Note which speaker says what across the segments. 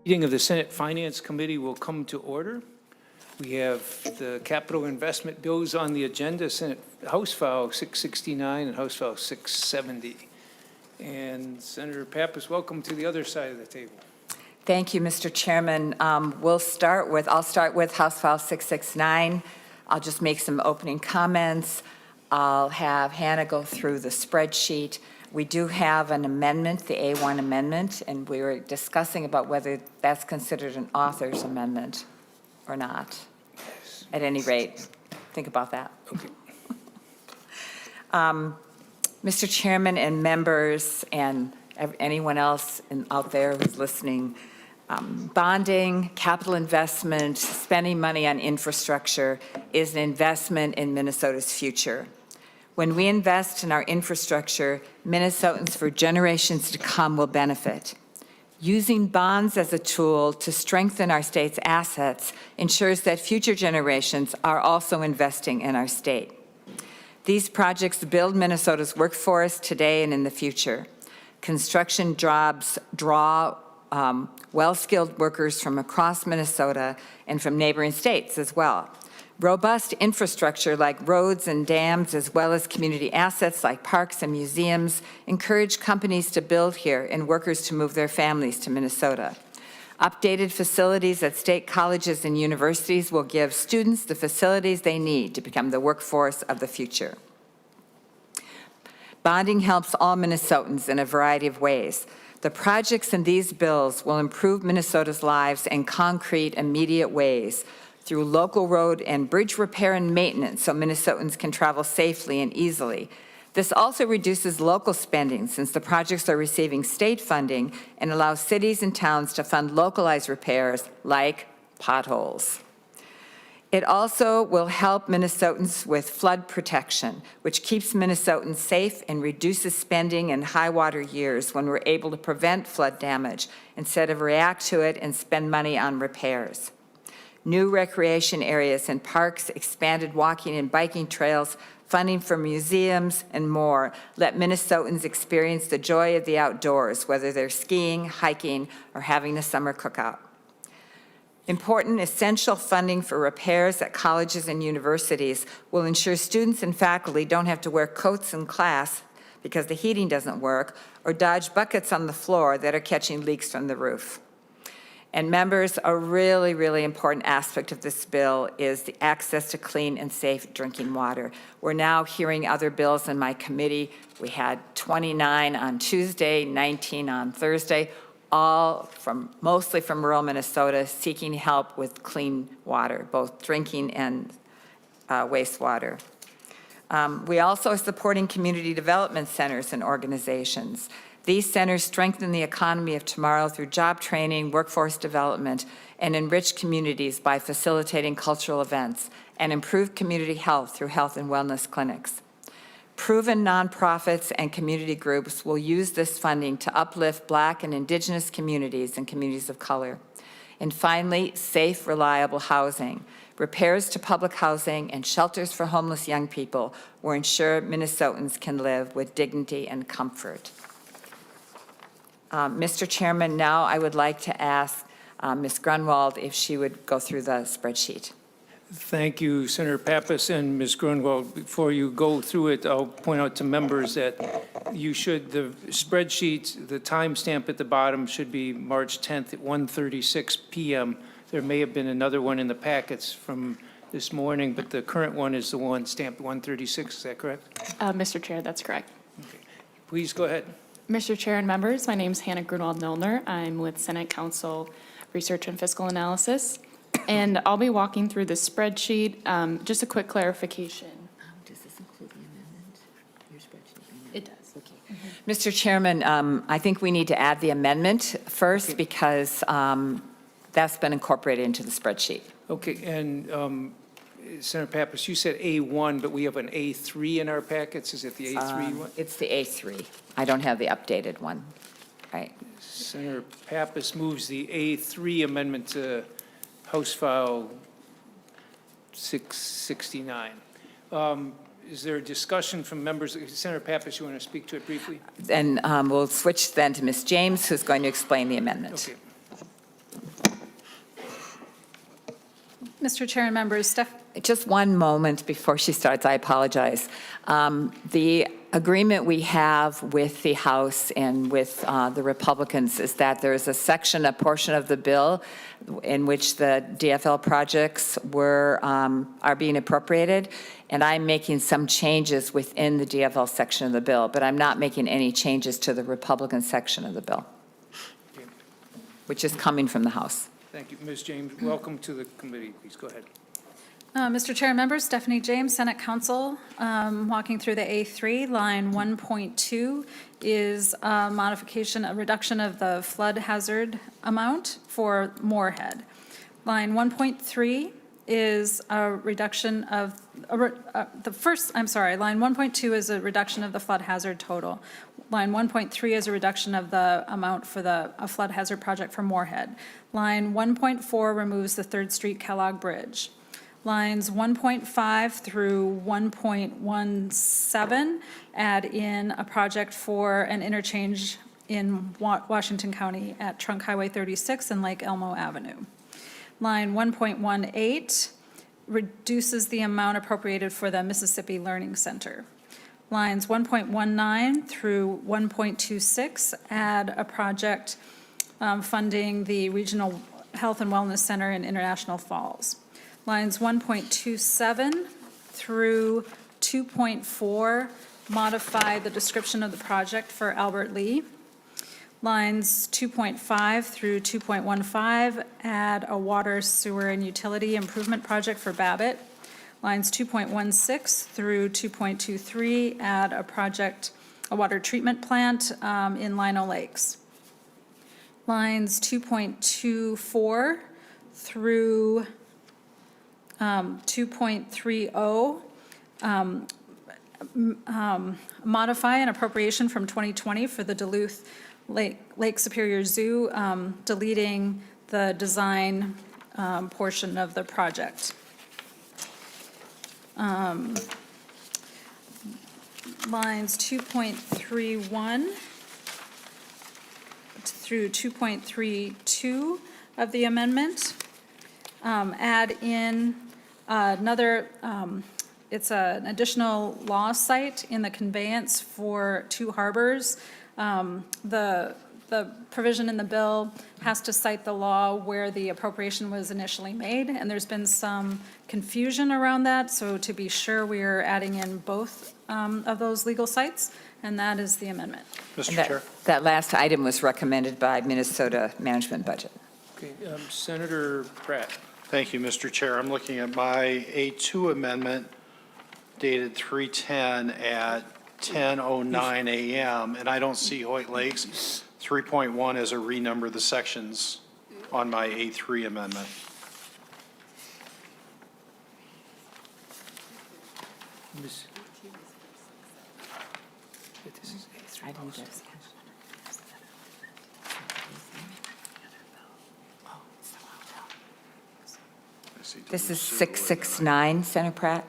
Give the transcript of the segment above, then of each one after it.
Speaker 1: Meeting of the Senate Finance Committee will come to order. We have the capital investment bills on the agenda, Senate House File 669 and House File 670. And Senator Pappas, welcome to the other side of the table.
Speaker 2: Thank you, Mr. Chairman. I'll start with House File 669. I'll just make some opening comments. I'll have Hannah go through the spreadsheet. We do have an amendment, the A1 amendment, and we were discussing about whether that's considered an author's amendment or not.
Speaker 1: Yes.
Speaker 2: At any rate, think about that.
Speaker 1: Okay.
Speaker 2: Mr. Chairman and members and anyone else out there who's listening, bonding, capital investment, spending money on infrastructure is an investment in Minnesota's future. When we invest in our infrastructure, Minnesotans for generations to come will benefit. Using bonds as a tool to strengthen our state's assets ensures that future generations are also investing in our state. These projects build Minnesota's workforce today and in the future. Construction jobs draw well-skilled workers from across Minnesota and from neighboring states as well. Robust infrastructure like roads and dams, as well as community assets like parks and museums, encourage companies to build here and workers to move their families to Minnesota. Updated facilities at state colleges and universities will give students the facilities they need to become the workforce of the future. Bonding helps all Minnesotans in a variety of ways. The projects in these bills will improve Minnesota's lives in concrete, immediate ways through local road and bridge repair and maintenance so Minnesotans can travel safely and easily. This also reduces local spending since the projects are receiving state funding and allows cities and towns to fund localized repairs like potholes. It also will help Minnesotans with flood protection, which keeps Minnesotans safe and reduces spending in high water years when we're able to prevent flood damage instead of react to it and spend money on repairs. New recreation areas and parks, expanded walking and biking trails, funding for museums, and more let Minnesotans experience the joy of the outdoors, whether they're skiing, hiking, or having a summer cookout. Important essential funding for repairs at colleges and universities will ensure students and faculty don't have to wear coats in class because the heating doesn't work, or dodge buckets on the floor that are catching leaks from the roof. And members, a really, really important aspect of this bill is the access to clean and safe drinking water. We're now hearing other bills in my committee. We had 29 on Tuesday, 19 on Thursday, all mostly from rural Minnesota, seeking help with clean water, both drinking and wastewater. We also are supporting community development centers and organizations. These centers strengthen the economy of tomorrow through job training, workforce development, and enrich communities by facilitating cultural events and improve community health through health and wellness clinics. Proven nonprofits and community groups will use this funding to uplift Black and Indigenous communities and communities of color. And finally, safe, reliable housing. Repairs to public housing and shelters for homeless young people will ensure Minnesotans can live with dignity and comfort. Mr. Chairman, now I would like to ask Ms. Grunwald if she would go through the spreadsheet.
Speaker 1: Thank you, Senator Pappas and Ms. Grunwald. Before you go through it, I'll point out to members that the spreadsheet, the timestamp at the bottom should be March 10th at 1:36 p.m. There may have been another one in the packets from this morning, but the current one is the one stamped 1:36. Is that correct?
Speaker 3: Mr. Chair, that's correct.
Speaker 1: Okay. Please go ahead.
Speaker 3: Mr. Chair and members, my name is Hannah Grunwald-Milner. I'm with Senate Council Research and Fiscal Analysis, and I'll be walking through the spreadsheet. Just a quick clarification.
Speaker 2: Does this include the amendment? Your spreadsheet?
Speaker 3: It does.
Speaker 2: Okay. Mr. Chairman, I think we need to add the amendment first because that's been incorporated into the spreadsheet.
Speaker 1: Okay, and Senator Pappas, you said A1, but we have an A3 in our packets. Is it the A3 one?
Speaker 2: It's the A3. I don't have the updated one. Right.
Speaker 1: Senator Pappas moves the A3 amendment to House File 669. Is there a discussion from members? Senator Pappas, you want to speak to it briefly?
Speaker 2: And we'll switch then to Ms. James, who's going to explain the amendment.
Speaker 1: Okay.
Speaker 4: Mr. Chair and members,
Speaker 2: Just one moment before she starts, I apologize. The agreement we have with the House and with the Republicans is that there is a section, a portion of the bill in which the DFL projects are being appropriated, and I'm making some changes within the DFL section of the bill, but I'm not making any changes to the Republican section of the bill, which is coming from the House.
Speaker 1: Thank you. Ms. James, welcome to the committee. Please go ahead.
Speaker 4: Mr. Chair and members, Stephanie James, Senate Counsel, walking through the A3, line 1.2 is a modification, a reduction of the flood hazard amount for Moorhead. Line 1.3 is a reduction of, line 1.2 is a reduction of the flood hazard total. Line 1.3 is a reduction of the amount for a flood hazard project for Moorhead. Line 1.4 removes the 3rd Street Kellogg Bridge. Lines 1.5 through 1.17 add in a project for an interchange in Washington County at Trunk Highway 36 and Lake Elmo Avenue. Line 1.18 reduces the amount appropriated for the Mississippi Learning Center. Lines 1.19 through 1.26 add a project funding the Regional Health and Wellness Center in International Falls. Lines 1.27 through 2.4 modify the description of the project for Albert Lee. Lines 2.5 through 2.15 add a water, sewer, and utility improvement project for Babbitt. Lines 2.16 through 2.23 add a project, a water treatment plant in Lino Lakes. Lines 2.24 through 2.30 modify an appropriation from 2020 for the Duluth Lake Superior Zoo, deleting the design portion of the project. Lines 2.31 through 2.32 of the amendment add in another, it's an additional law site in the conveyance for Two Harbors. The provision in the bill has to cite the law where the appropriation was initially made, and there's been some confusion around that, so to be sure, we are adding in both of those legal sites, and that is the amendment.
Speaker 5: Mr.
Speaker 2: And
Speaker 5: Chair.
Speaker 2: that last item was recommended by Minnesota Management Budget.
Speaker 1: Okay, Senator Pratt.
Speaker 5: Thank you, Mr. Chair. I'm looking at my A2 amendment dated 3/10 at 10:09 a.m., and I don't see Hoyt Lakes. 3.1 as a renumber the sections on my A3 amendment.
Speaker 2: This is 669, Senator Pratt.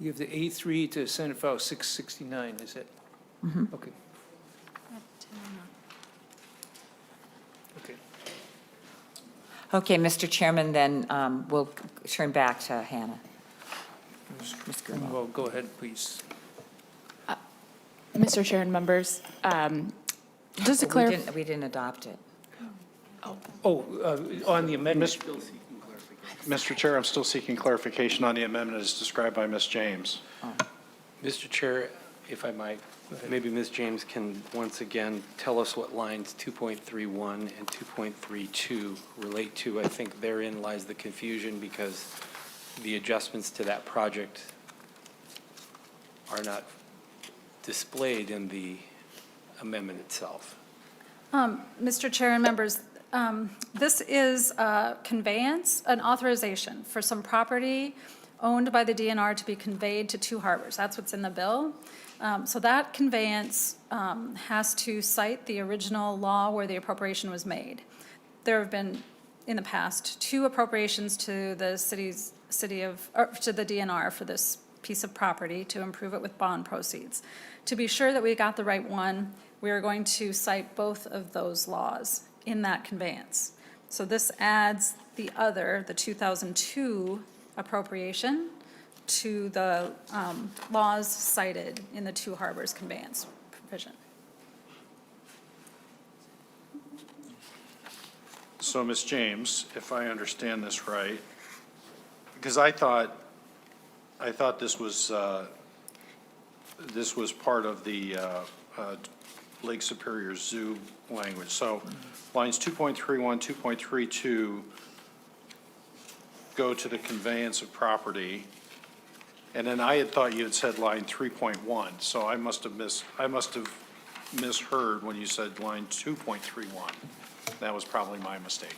Speaker 1: You have the A3 to Senate File 669, is it? Mm-hmm. Okay. Okay.
Speaker 2: Okay, Mr. Chairman, then we'll turn back to Hannah. Ms. Greenwald.
Speaker 1: Well, go ahead, please.
Speaker 3: Mr. Chair and members, just to clarify.
Speaker 2: We didn't adopt it.
Speaker 1: On the amendment.
Speaker 5: Mr. Chair, I'm still seeking clarification on the amendment as described by Ms. James.
Speaker 6: Mr. Chair, if I might, maybe Ms. James can once again tell us what lines 2.31 and 2.32 relate to. I think therein lies the confusion because the adjustments to that project are not displayed in the amendment itself.
Speaker 4: Mr. Chair and members, this is a conveyance, an authorization for some property owned by the DNR to be conveyed to Two Harbors. That's what's in the bill. So that conveyance has to cite the original law where the appropriation was made. There have been, in the past, 2 appropriations to the to the DNR for this piece of property to improve it with bond proceeds. To be sure that we got the right one, we are going to cite both of those laws in that conveyance. So this adds the 2002 appropriation to the laws cited in the Two Harbors conveyance provision.
Speaker 5: So, Ms. James, if I understand this right, because I thought this was part of the Lake Superior Zoo language. So lines 2.31, 2.32 go to the conveyance of property. And then I had thought you had said line 3.1, so I must have misheard when you said line 2.31. That was probably my mistake.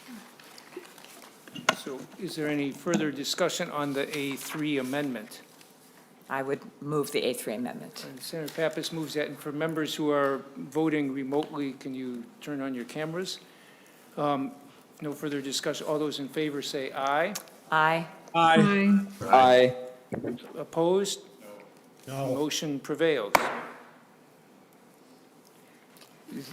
Speaker 1: So is there any further discussion on the A3 amendment?
Speaker 2: I would move the A3 amendment.
Speaker 1: And Senator Pappas moves that, and for members who are voting remotely, can you turn on your cameras? No further discussion. All those in favor say aye.
Speaker 2: Aye.
Speaker 7: Aye.
Speaker 8: Aye.
Speaker 1: Opposed?
Speaker 7: No.
Speaker 1: Motion prevails. Ms.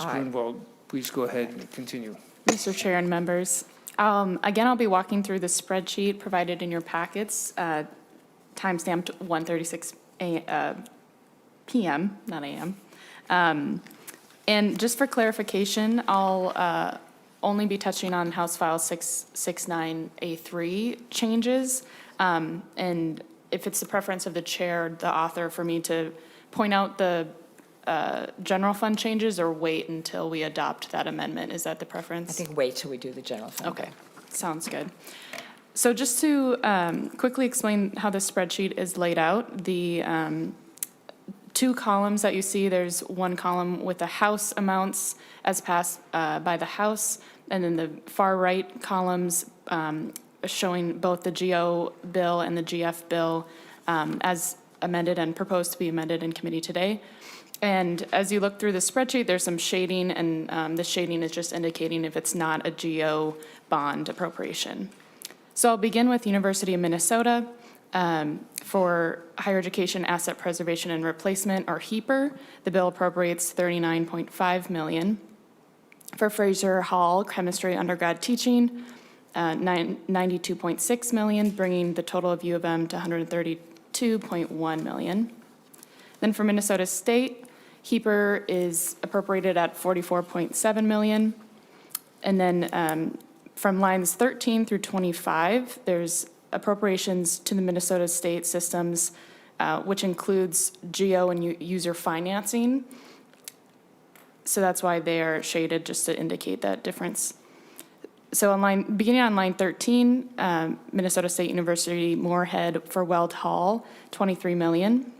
Speaker 2: Aye.
Speaker 1: Grunwald, please go ahead and continue.
Speaker 3: Mr. Chair and members, again, I'll be walking through the spreadsheet provided in your packets, timestamped 1:36 p.m., not a.m. And just for clarification, I'll only be touching on House File 669A3 changes. And if it's the preference of the chair, the author, for me to point out the general fund changes or wait until we adopt that amendment, is that the preference?
Speaker 2: I think wait till we do the general fund.
Speaker 3: Okay, sounds good. So just to quickly explain how this spreadsheet is laid out, the two columns that you see, there's one column with the House amounts as passed by the House, and then the far right columns showing both the GO bill and the GF bill as amended and proposed to be amended in committee today. And as you look through the spreadsheet, there's some shading, and the shading is just indicating if it's not a GO bond appropriation. So I'll begin with University of Minnesota for higher education asset preservation and replacement, or HEAPR. The bill appropriates $39.5 million. For Fraser Hall chemistry undergrad teaching, $92.6 million, bringing the total of U of M to $132.1 million. Then for Minnesota State, HEAPR is appropriated at $44.7 million. And then from lines 13 through 25, there's appropriations to the Minnesota State systems, which includes GO and user financing. So that's why they are shaded, just to indicate that difference. So beginning on line 13, Minnesota State University Moorhead for Weld Hall, $23 million.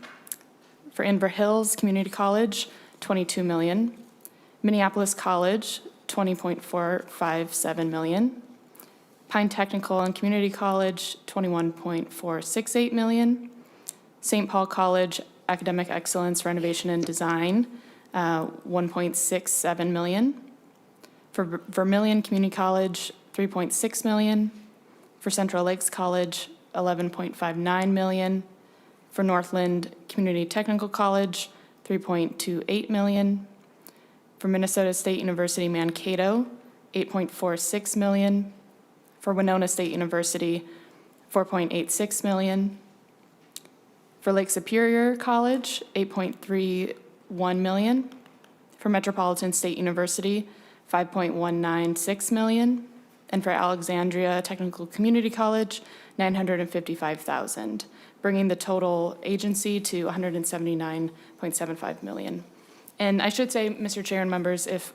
Speaker 3: For Inver Hills Community College, $22 million. Minneapolis College, $20.457 million. Pine Technical and Community College, $21.468 million. St. Paul College Academic Excellence Renovation and Design, $1.67 million. For Vermilion Community College, $3.6 million. For Central Lakes College, $11.59 million. For Northland Community Technical College, $3.28 million. For Minnesota State University Mankato, $8.46 million. For Winona State University, $4.86 million. For Lake Superior College, $8.31 million. For Metropolitan State University, $5.196 million. And for Alexandria Technical Community College, $955,000, bringing the total agency to $179.75 million. And I should say, Mr. Chair and members, if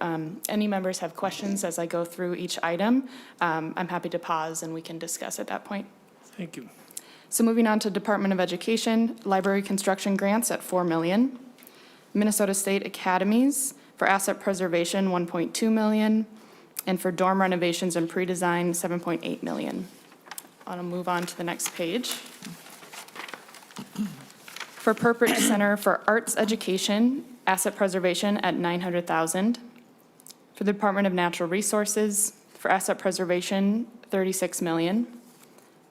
Speaker 3: any members have questions as I go through each item, I'm happy to pause and we can discuss at that point.
Speaker 1: Thank you.
Speaker 3: So moving on to Department of Education, library construction grants at $4 million. Minnesota State Academies for asset preservation, $1.2 million. And for dorm renovations and pre-design, $7.8 million. I'll move on to the next page. For Purpose Center for Arts Education, asset preservation at $900,000. For the Department of Natural Resources, for asset preservation, $36 million.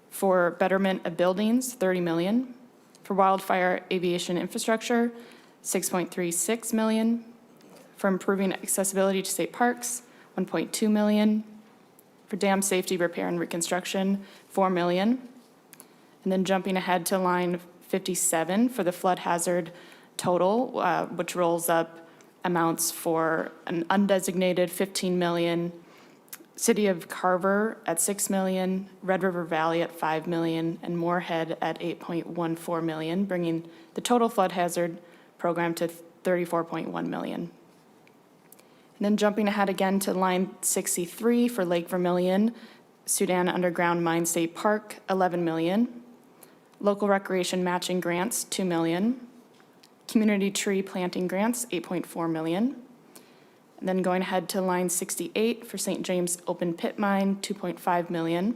Speaker 3: For betterment of buildings, $30 million. For wildfire aviation infrastructure, $6.36 million. For improving accessibility to state parks, 1.2 million. For dam safety repair and reconstruction, 4 million. And then jumping ahead to line 57 for the flood hazard total, which rolls up amounts for an undesignated 15 million, City of Carver at 6 million, Red River Valley at 5 million, and Moorhead at 8.14 million, bringing the total flood hazard program to 34.1 million. And then jumping ahead again to line 63 for Lake Vermilion, Sudan Underground Mine State Park, 11 million. Local recreation matching grants, 2 million. Community tree planting grants, 8.4 million. And then going ahead to line 68 for St. James Open Pit Mine, 2.5 million.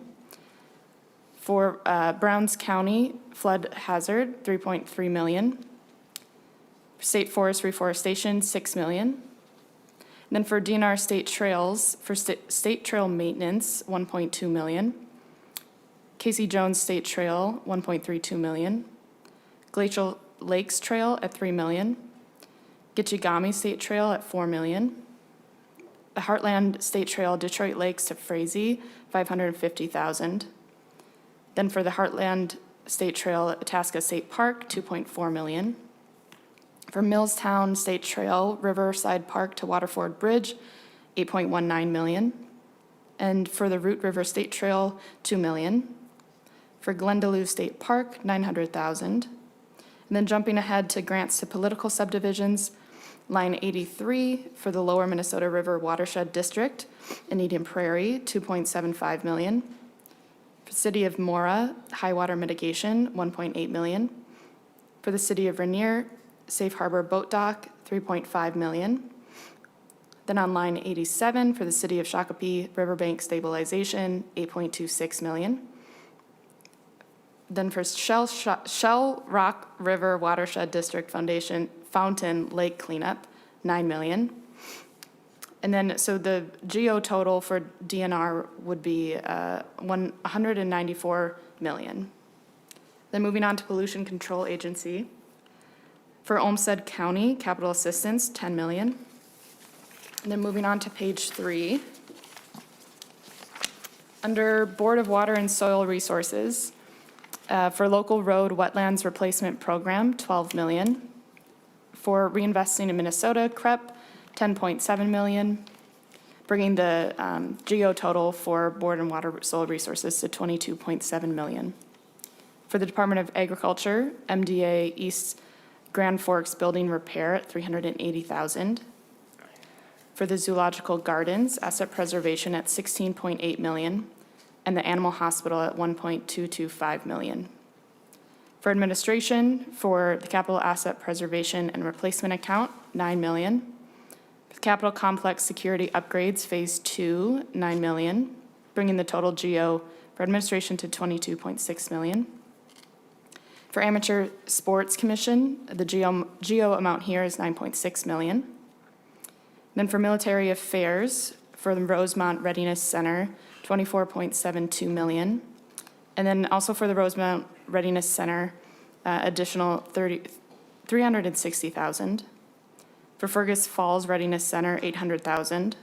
Speaker 3: For Browns County flood hazard, 3.3 million. State Forest Reforestation, 6 million. And then for DNR State Trails, for state trail maintenance, 1.2 million. Casey Jones State Trail, 1.32 million. Glacial Lakes Trail at 3 million. Gitchigami State Trail at 4 million. The Heartland State Trail Detroit Lakes to Frazee, 550,000. Then for the Heartland State Trail Itasca State Park, 2.4 million. For Millstown State Trail Riverside Park to Waterford Bridge, 8.19 million. And for the Root River State Trail, 2 million. For Glendalough State Park, 900,000. And then jumping ahead to grants to political subdivisions, line 83 for the Lower Minnesota River Watershed District in Indian Prairie, 2.75 million. For City of Mora, high water mitigation, 1.8 million. For the City of Rainier, Safe Harbor Boat Dock, 3.5 million. Then on line 87 for the City of Shakopee Riverbank Stabilization, 8.26 million. Then for Shell Rock River Watershed District Foundation Fountain Lake Cleanup, 9 million. And then, so the geo total for DNR would be 194 million. Then moving on to Pollution Control Agency. For Olmsted County, capital assistance, 10 million. And then moving on to page 3. Under Board of Water and Soil Resources, for local road wetlands replacement program, 12 million. For reinvesting in Minnesota, CREP, 10.7 million, bringing the geo total for Board and Water Soil Resources to 22.7 million. For the Department of Agriculture, MDA East Grand Forks building repair at 380,000. For the Zoological Gardens, asset preservation at 16.8 million, and the Animal Hospital at 1.225 million. For administration, for the Capital Asset Preservation and Replacement Account, 9 million. For the Capital Complex Security Upgrades, Phase 2, 9 million, bringing the total geo for administration to 22.6 million. For Amateur Sports Commission, the geo amount here is 9.6 million. Then for Military Affairs, for the Rosemont Readiness Center, 24.72 million. And then also for the Rosemont Readiness Center, additional 360,000. For Fergus Falls Readiness Center, 800,000.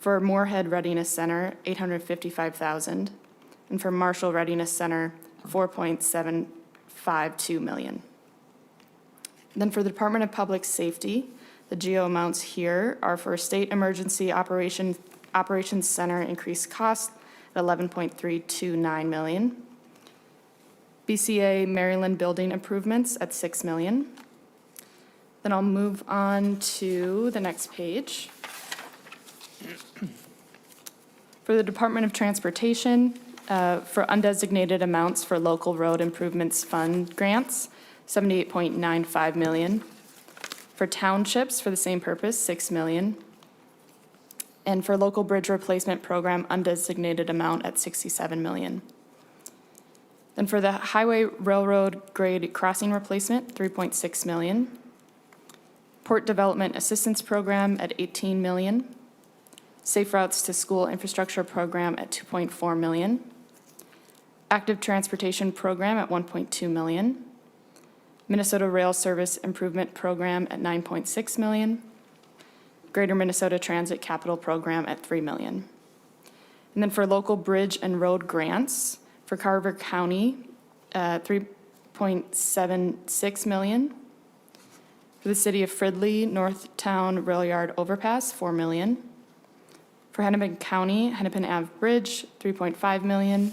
Speaker 3: For Moorhead Readiness Center, 855,000. And for Marshall Readiness Center, 4.752 million. Then for the Department of Public Safety, the geo amounts here are for State Emergency Operations Center increased cost at 11.329 million. BCA Maryland building improvements at 6 million. Then I'll move on to the next page. For the Department of Transportation, for undesignated amounts for local road improvements fund grants, 78.95 million. For townships, for the same purpose, 6 million. And for local bridge replacement program, undesignated amount at 67 million. Then for the highway railroad grade crossing replacement, 3.6 million. Port development assistance program at 18 million. Safe routes to school infrastructure program at 2.4 million. Active transportation program at 1.2 million. Minnesota Rail Service Improvement Program at 9.6 million. Greater Minnesota Transit Capital Program at $3 million. And then for local bridge and road grants, for Carver County, $3.76 million. For the city of Fridley, Northtown Rail Yard Overpass, $4 million. For Hennepin County, Hennepin Ave Bridge, $3.5 million.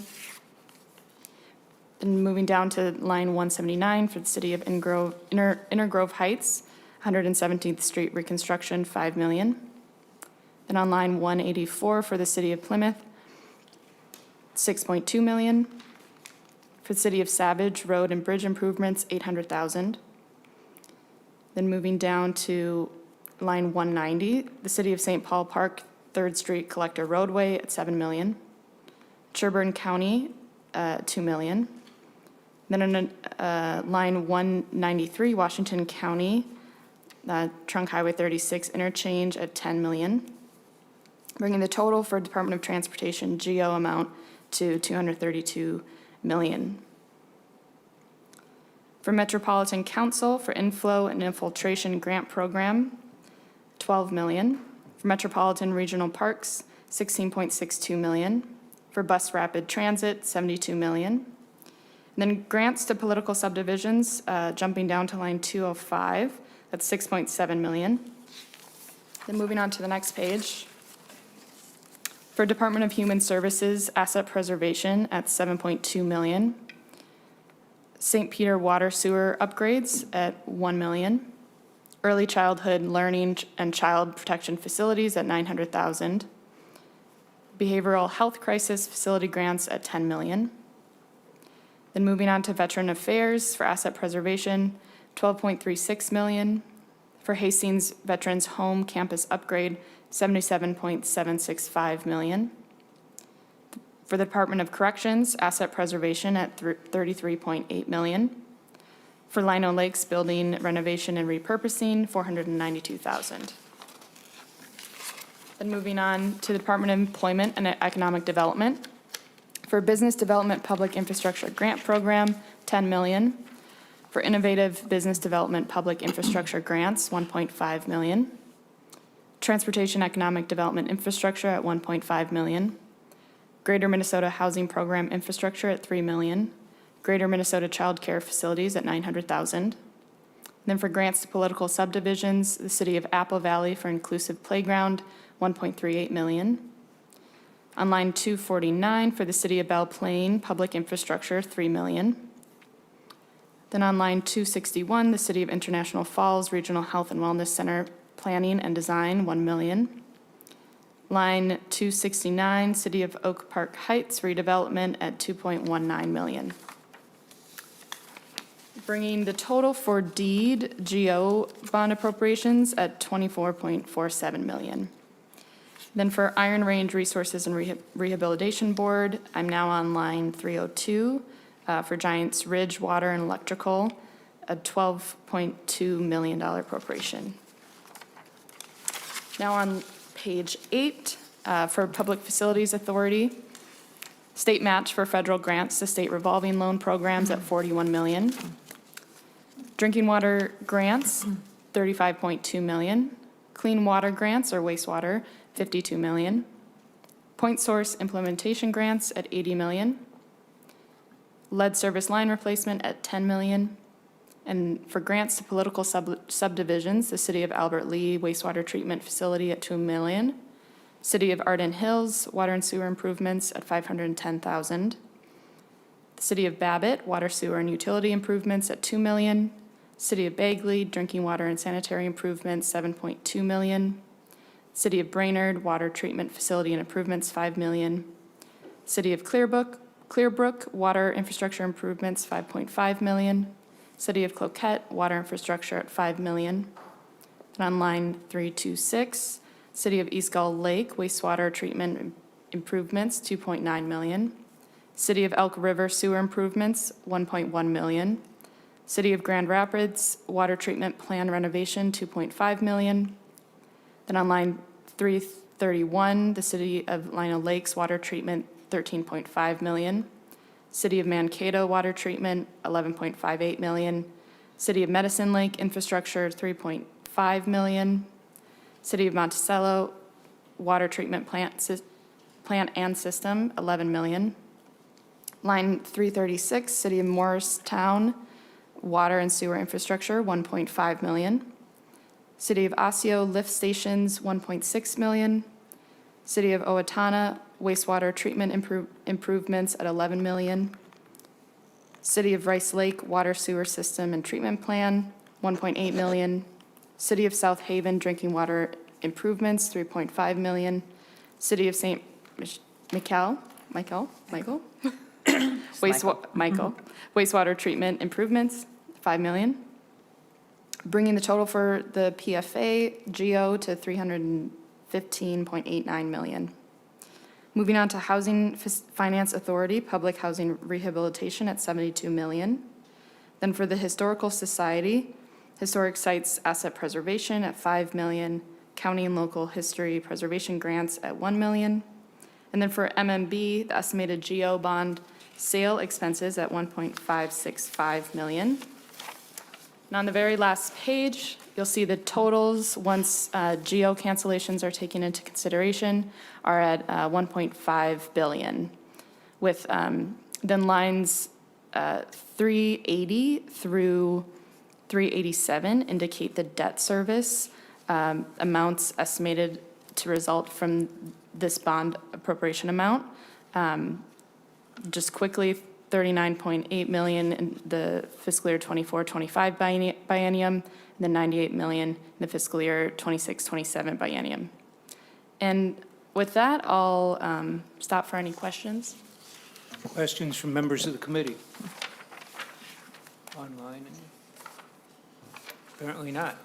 Speaker 3: Then moving down to line 179 for the city of Inner Grove Heights, 117th Street reconstruction, $5 million. Then on line 184 for the city of Plymouth, $6.2 million. For the city of Savage, road and bridge improvements, $800,000. Then moving down to line 190, the city of St. Paul Park, 3rd Street collector roadway at $7 million. Sherburne County, $2 million. Then on line 193, Washington County, Trunk Highway 36 interchange at $10 million, bringing the total for Department of Transportation GO amount to $232 million. For Metropolitan Council for Inflow and Infiltration Grant Program, $12 million. For Metropolitan Regional Parks, $16.62 million. For Bus Rapid Transit, $72 million. And then grants to political subdivisions, jumping down to line 205, that's $6.7 million. Then moving on to the next page. For Department of Human Services, asset preservation at $7.2 million. St. Peter water sewer upgrades at $1 million. Early childhood learning and child protection facilities at $900,000. Behavioral health crisis facility grants at $10 million. Then moving on to Veteran Affairs for asset preservation, $12.36 million. For Hastings Veterans Home Campus Upgrade, $77.765 million. For the Department of Corrections, asset preservation at $33.8 million. For Lino Lakes Building renovation and repurposing, $492,000. Then moving on to the Department of Employment and Economic Development. For Business Development Public Infrastructure Grant Program, $10 million. For Innovative Business Development Public Infrastructure Grants, $1.5 million. Transportation Economic Development Infrastructure at $1.5 million. Greater Minnesota Housing Program Infrastructure at $3 million. Greater Minnesota Child Care Facilities at $900,000. Then for grants to political subdivisions, the city of Apple Valley for Inclusive Playground, $1.38 million. On line 249 for the city of Belle Plaine Public Infrastructure, $3 million. Then on line 261, the city of International Falls Regional Health and Wellness Center Planning and Design, $1 million. Line 269, city of Oak Park Heights redevelopment at $2.19 million. Bringing the total for deed GO bond appropriations at $24.47 million. Then for Iron Range Resources and Rehabilitation Board, I'm now on line 302 for Giants Ridge Water and Electrical, a $12.2 million appropriation. Now on page 8 for Public Facilities Authority, state match for federal grants to state revolving loan programs at $41 million. Drinking water grants, $35.2 million. Clean water grants or wastewater, $52 million. Point source implementation grants at $80 million. Lead service line replacement at $10 million. And for grants to political subdivisions, the city of Albert Lea wastewater treatment facility at $2 million. City of Arden Hills water and sewer improvements at $510,000. The city of Babbitt water, sewer, and utility improvements at $2 million. City of Bagley drinking water and sanitary improvements, $7.2 million. City of Brainerd water treatment facility and improvements, $5 million. City of Clearbrook water infrastructure improvements, $5.5 million. City of Cloquet water infrastructure at $5 million. And on line 326, City of East Gull Lake wastewater treatment improvements, $2.9 million. City of Elk River sewer improvements, $1.1 million. City of Grand Rapids water treatment plan renovation, $2.5 million. Then on line 331, the City of Lino Lakes water treatment, $13.5 million. City of Mankato water treatment, $11.58 million. City of Medicine Lake infrastructure, $3.5 million. City of Monticello, water treatment plant and system, 11 million. Line 336, City of Morristown, water and sewer infrastructure, 1.5 million. City of Osseo, lift stations, 1.6 million. City of Owatonna, wastewater treatment improvements at 11 million. City of Rice Lake, water sewer system and treatment plan, 1.8 million. City of South Haven, drinking water improvements, 3.5 million. City of St. Michael, wastewater treatment improvements, 5 million. Bringing the total for the PFA GO to 315.89 million. Moving on to Housing Finance Authority, Public Housing Rehabilitation at 72 million. Then for the Historical Society, Historic Sites Asset Preservation at 5 million, County and Local History Preservation Grants at 1 million. And then for MMB, the estimated GO bond sale expenses at 1.565 million. And on the very last page, you'll see the totals, once GO cancellations are taken into consideration, are at 1.5 billion, with then lines 380 through 387 indicate the debt service amounts estimated to result from this bond appropriation amount. Just quickly, 39.8 million in the fiscal year 24-25 biennium, and then 98 million in the fiscal year 26-27 biennium. And with that, I'll stop for any questions.
Speaker 1: Questions from members of the committee? Online? Apparently not.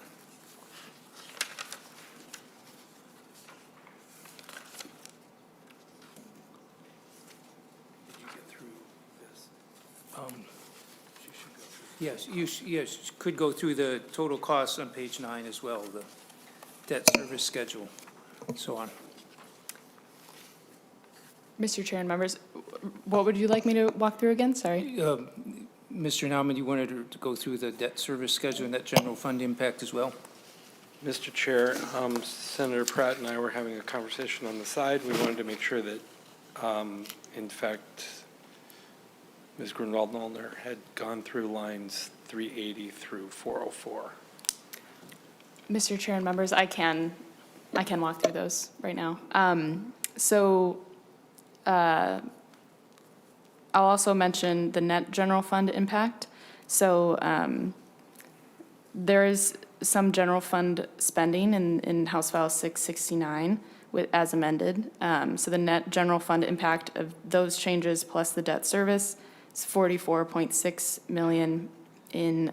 Speaker 1: Yes, yes, could go through the total costs on page 9 as well, the debt service schedule, and so on.
Speaker 3: Mr. Chair and members, what would you like me to walk through again? Sorry.
Speaker 1: Mr. Nauman, you wanted to go through the debt service schedule and that general fund impact as well?
Speaker 6: Mr. Chair, Senator Pratt and I were having a conversation on the side. We wanted to make sure that, in fact, Ms. Grunwald-Nollner had gone through lines 380 through 404.
Speaker 3: Mr. Chair and members, I can walk through those right now. I'll also mention the net general fund impact. So there is some general fund spending in House File 669 as amended. So the net general fund impact of those changes plus the debt service is 44.6 million in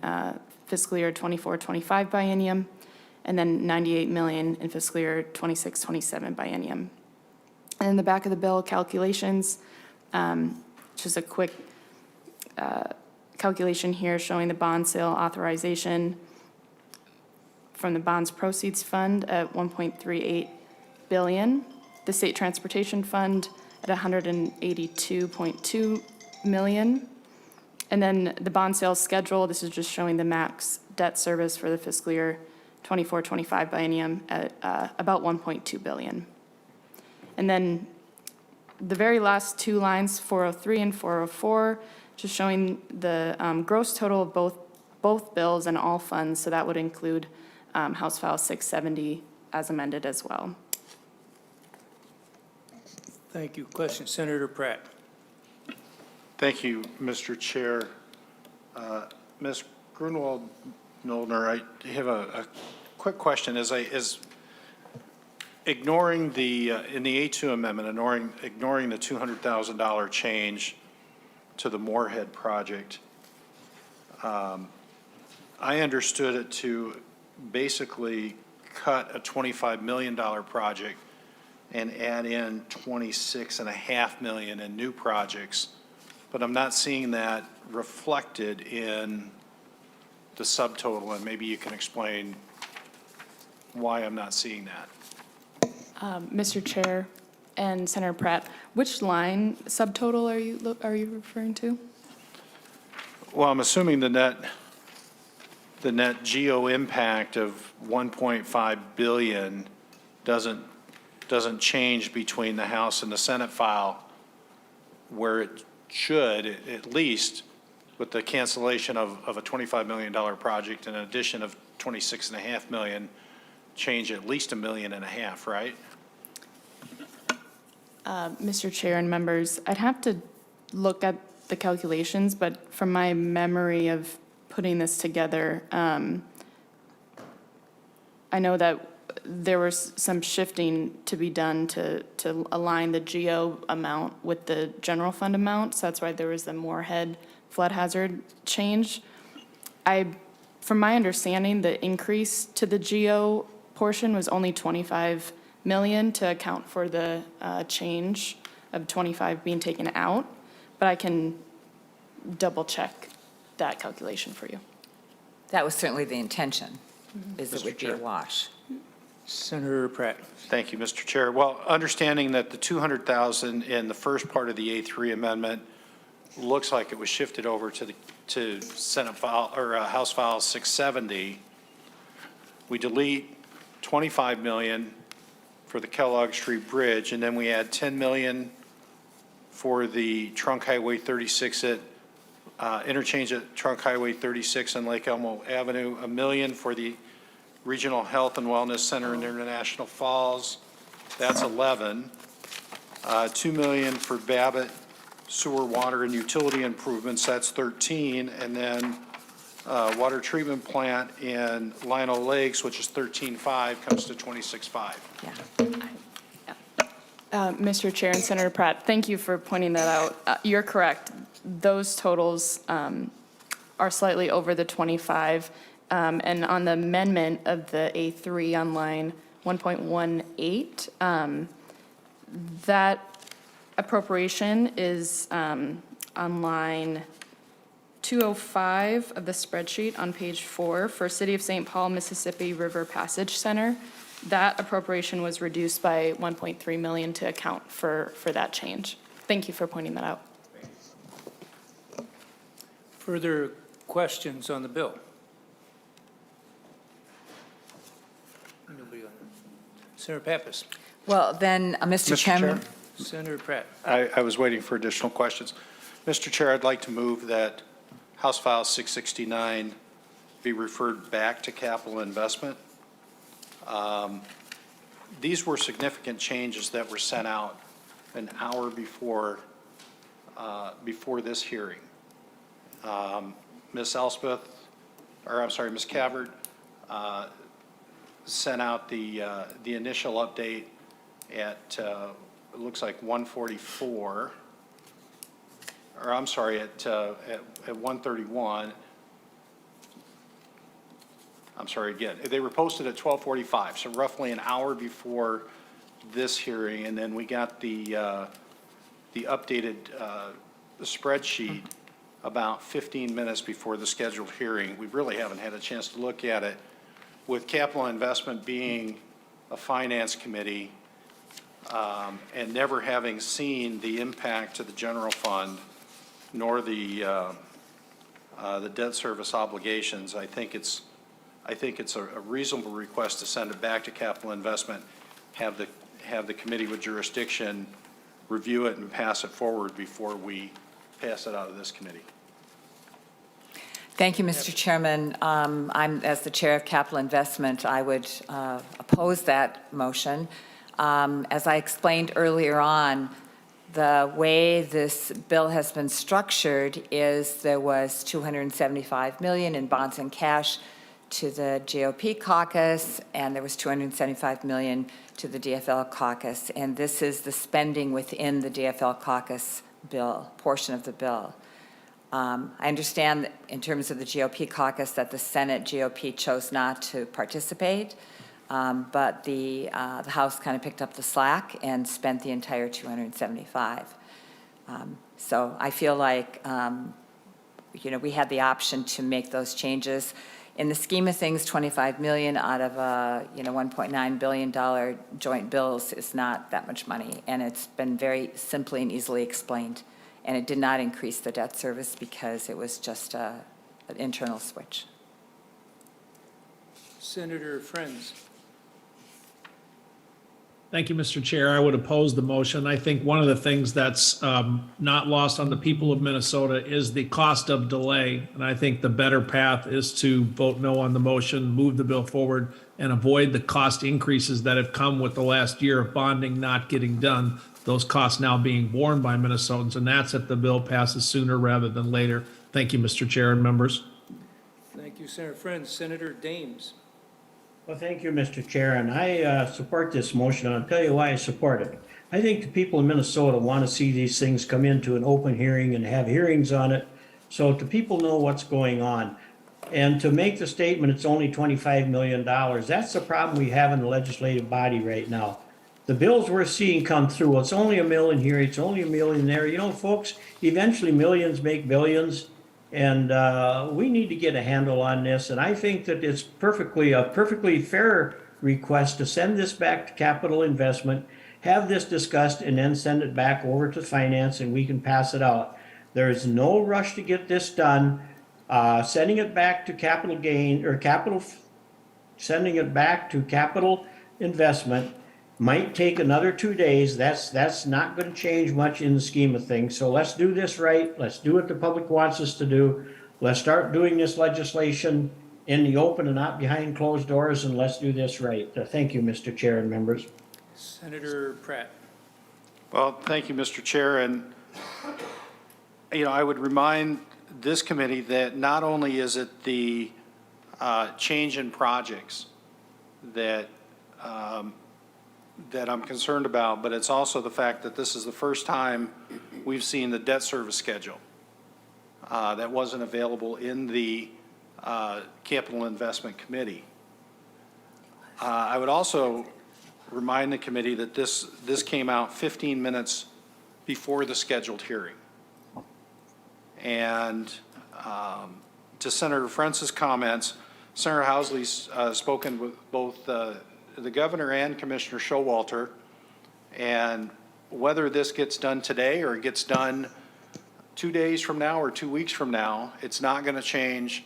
Speaker 3: fiscal year 24-25 biennium, and then 98 million in fiscal year 26-27 biennium. And in the back of the bill, calculations, just a quick calculation here showing the bond sale authorization from the bonds proceeds fund at 1.38 billion, the state transportation fund at 182.2 million, and then the bond sales schedule, this is just showing the max debt service for the fiscal year 24-25 biennium at about 1.2 billion. And then the very last two lines, 403 and 404, just showing the gross total of both bills and all funds, so that would include House File 670 as amended as well.
Speaker 1: Thank you. Question, Senator Pratt.
Speaker 5: Thank you, Mr. Chair. Ms. Grunwald-Nollner, I have a quick question. Is ignoring the, in the A2 amendment, ignoring the $200,000 change to the Moorhead project, I understood it to basically cut a $25 million project and add in $26.5 million in new projects, but I'm not seeing that reflected in the subtotal, and maybe you can explain why I'm not seeing that.
Speaker 3: Mr. Chair and Senator Pratt, which line subtotal are you referring to?
Speaker 5: Well, I'm assuming the the net geo impact of 1.5 billion doesn't change between the House and the Senate file, where it should, at least with the cancellation of a $25 million project and an addition of 26.5 million, change at least $1.5 million, right?
Speaker 3: Mr. Chair and members, I'd have to look at the calculations, but from my memory of putting this together, I know that there was some shifting to be done to align the GEO amount with the general fund amount, so that's why there was the Moorhead flood hazard change. From my understanding, the increase to the GEO portion was only 25 million to account for the change of 25 being taken out, but I can double check that calculation for you.
Speaker 2: That was certainly the intention, is it
Speaker 5: Mr.
Speaker 2: would be a
Speaker 5: Chair.
Speaker 2: wash.
Speaker 1: Senator Pratt.
Speaker 5: Thank you, Mr. Chair. Well, understanding that the 200,000 in the first part of the A3 amendment looks like it was shifted over to Senate file, or House File 670, we delete 25 million for the Kellogg Street Bridge, and then we add 10 million for the Trunk Highway 36 at interchange at Trunk Highway 36 and Lake Elmo Avenue, $1 million for the Regional Health and Wellness Center in International Falls, that's 11. 2 million for Babbitt Sewer, Water, and Utility Improvements, that's 13. And then Water Treatment Plant in Lionel Lakes, which is 13.5, comes to 26.5.
Speaker 2: Yeah.
Speaker 3: Mr. Chair and Senator Pratt, thank you for pointing that out. You're correct. Those totals are slightly over the 25. And on the amendment of the A3 on line 1.18, that appropriation is on line 205 of the spreadsheet on page 4 for City of St. Paul, Mississippi River Passage Center. That appropriation was reduced by 1.3 million to account for that change. Thank you for pointing that out.
Speaker 1: Further questions on the bill? Nobody on that. Senator Pappas.
Speaker 2: Well, then, Mr. Chairman.
Speaker 1: Senator Pratt.
Speaker 5: I was waiting for additional questions. Mr. Chair, I'd like to move that House File 669 be referred back to capital investment. These were significant changes that were sent out an hour before this hearing. Ms. Elspeth, or I'm sorry, Ms. Cavert, sent out the initial update at it looks like 1:44, or I'm sorry, at 1:31. I'm sorry again. They were posted at 12:45, so roughly an hour before this hearing, and then we got the updated spreadsheet about 15 minutes before the scheduled hearing. We really haven't had a chance to look at it. With capital investment being a finance committee and never having seen the impact to the general fund nor the debt service obligations, I think it's a reasonable request to send it back to capital investment, have the committee with jurisdiction review it and pass it forward before we pass it out of this committee.
Speaker 2: Thank you, Mr. Chairman. As the Chair of Capital Investment, I would oppose that motion. As I explained earlier on, the way this bill has been structured is there was $275 million in bonds and cash to the GOP caucus, and there was $275 million to the DFL caucus, and this is the spending within the DFL caucus bill, portion of the bill. I understand that in terms of the GOP caucus that the Senate GOP chose not to participate, but the House kind of picked up the slack and spent the entire 275. So I feel like, we had the option to make those changes. In the scheme of things, 25 million out of a, $1.9 billion joint bills is not that much money, and it's been very simply and easily explained. And it did not increase the debt service because it was just an internal switch.
Speaker 1: Senator Friends.
Speaker 7: Thank you, Mr. Chair. I would oppose the motion. I think one of the things that's not lost on the people of Minnesota is the cost of delay. And I think the better path is to vote no on the motion, move the bill forward, and avoid the cost increases that have come with the last year of bonding not getting done. Those costs now being borne by Minnesotans, and that's if the bill passes sooner rather than later. Thank you, Mr. Chair and members.
Speaker 1: Thank you, Senator Friends. Senator Dames.
Speaker 8: Well, thank you, Mr. Chair, and I support this motion, and I'll tell you why I support it. I think the people of Minnesota want to see these things come into an open hearing and have hearings on it, so the people know what's going on. And to make the statement, it's only $25 million, that's the problem we have in the legislative body right now. The bills we're seeing come through, it's only $1 million here, it's only $1 million there. You know, folks, eventually millions make billions. And we need to get a handle on this. And I think that it's a perfectly fair request to send this back to capital investment, have this discussed, and then send it back over to finance and we can pass it out. There is no rush to get this done. Sending it back to capital gain or sending it back to capital investment might take another 2 days. That's not going to change much in the scheme of things. So let's do this right. Let's do what the public wants us to do. Let's start doing this legislation in the open and not behind closed doors, and let's do this right. Thank you, Mr. Chair and members.
Speaker 1: Senator Pratt.
Speaker 5: Well, thank you, Mr. Chair. And, I would remind this committee that not only is it the change in projects that I'm concerned about, but it's also the fact that this is the first time we've seen the debt service schedule that wasn't available in the Capital Investment Committee. I would also remind the committee that this came out 15 minutes before the scheduled hearing. And to Senator Friends' comments, Senator Housley's spoken with both the governor and Commissioner Showalter, and whether this gets done today or it gets done 2 days from now or 2 weeks from now, it's not going to change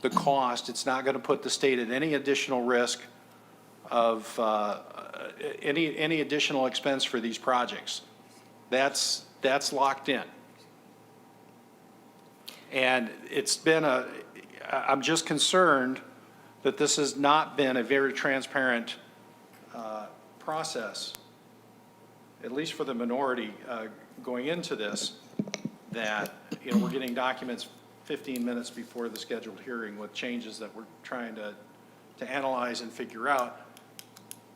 Speaker 5: the cost. It's not going to put the state at any additional risk of any additional expense for these projects. That's locked in. And I'm just concerned that this has not been a very transparent process, at least for the minority going into this, that we're getting documents 15 minutes before the scheduled hearing with changes that we're trying to analyze and figure out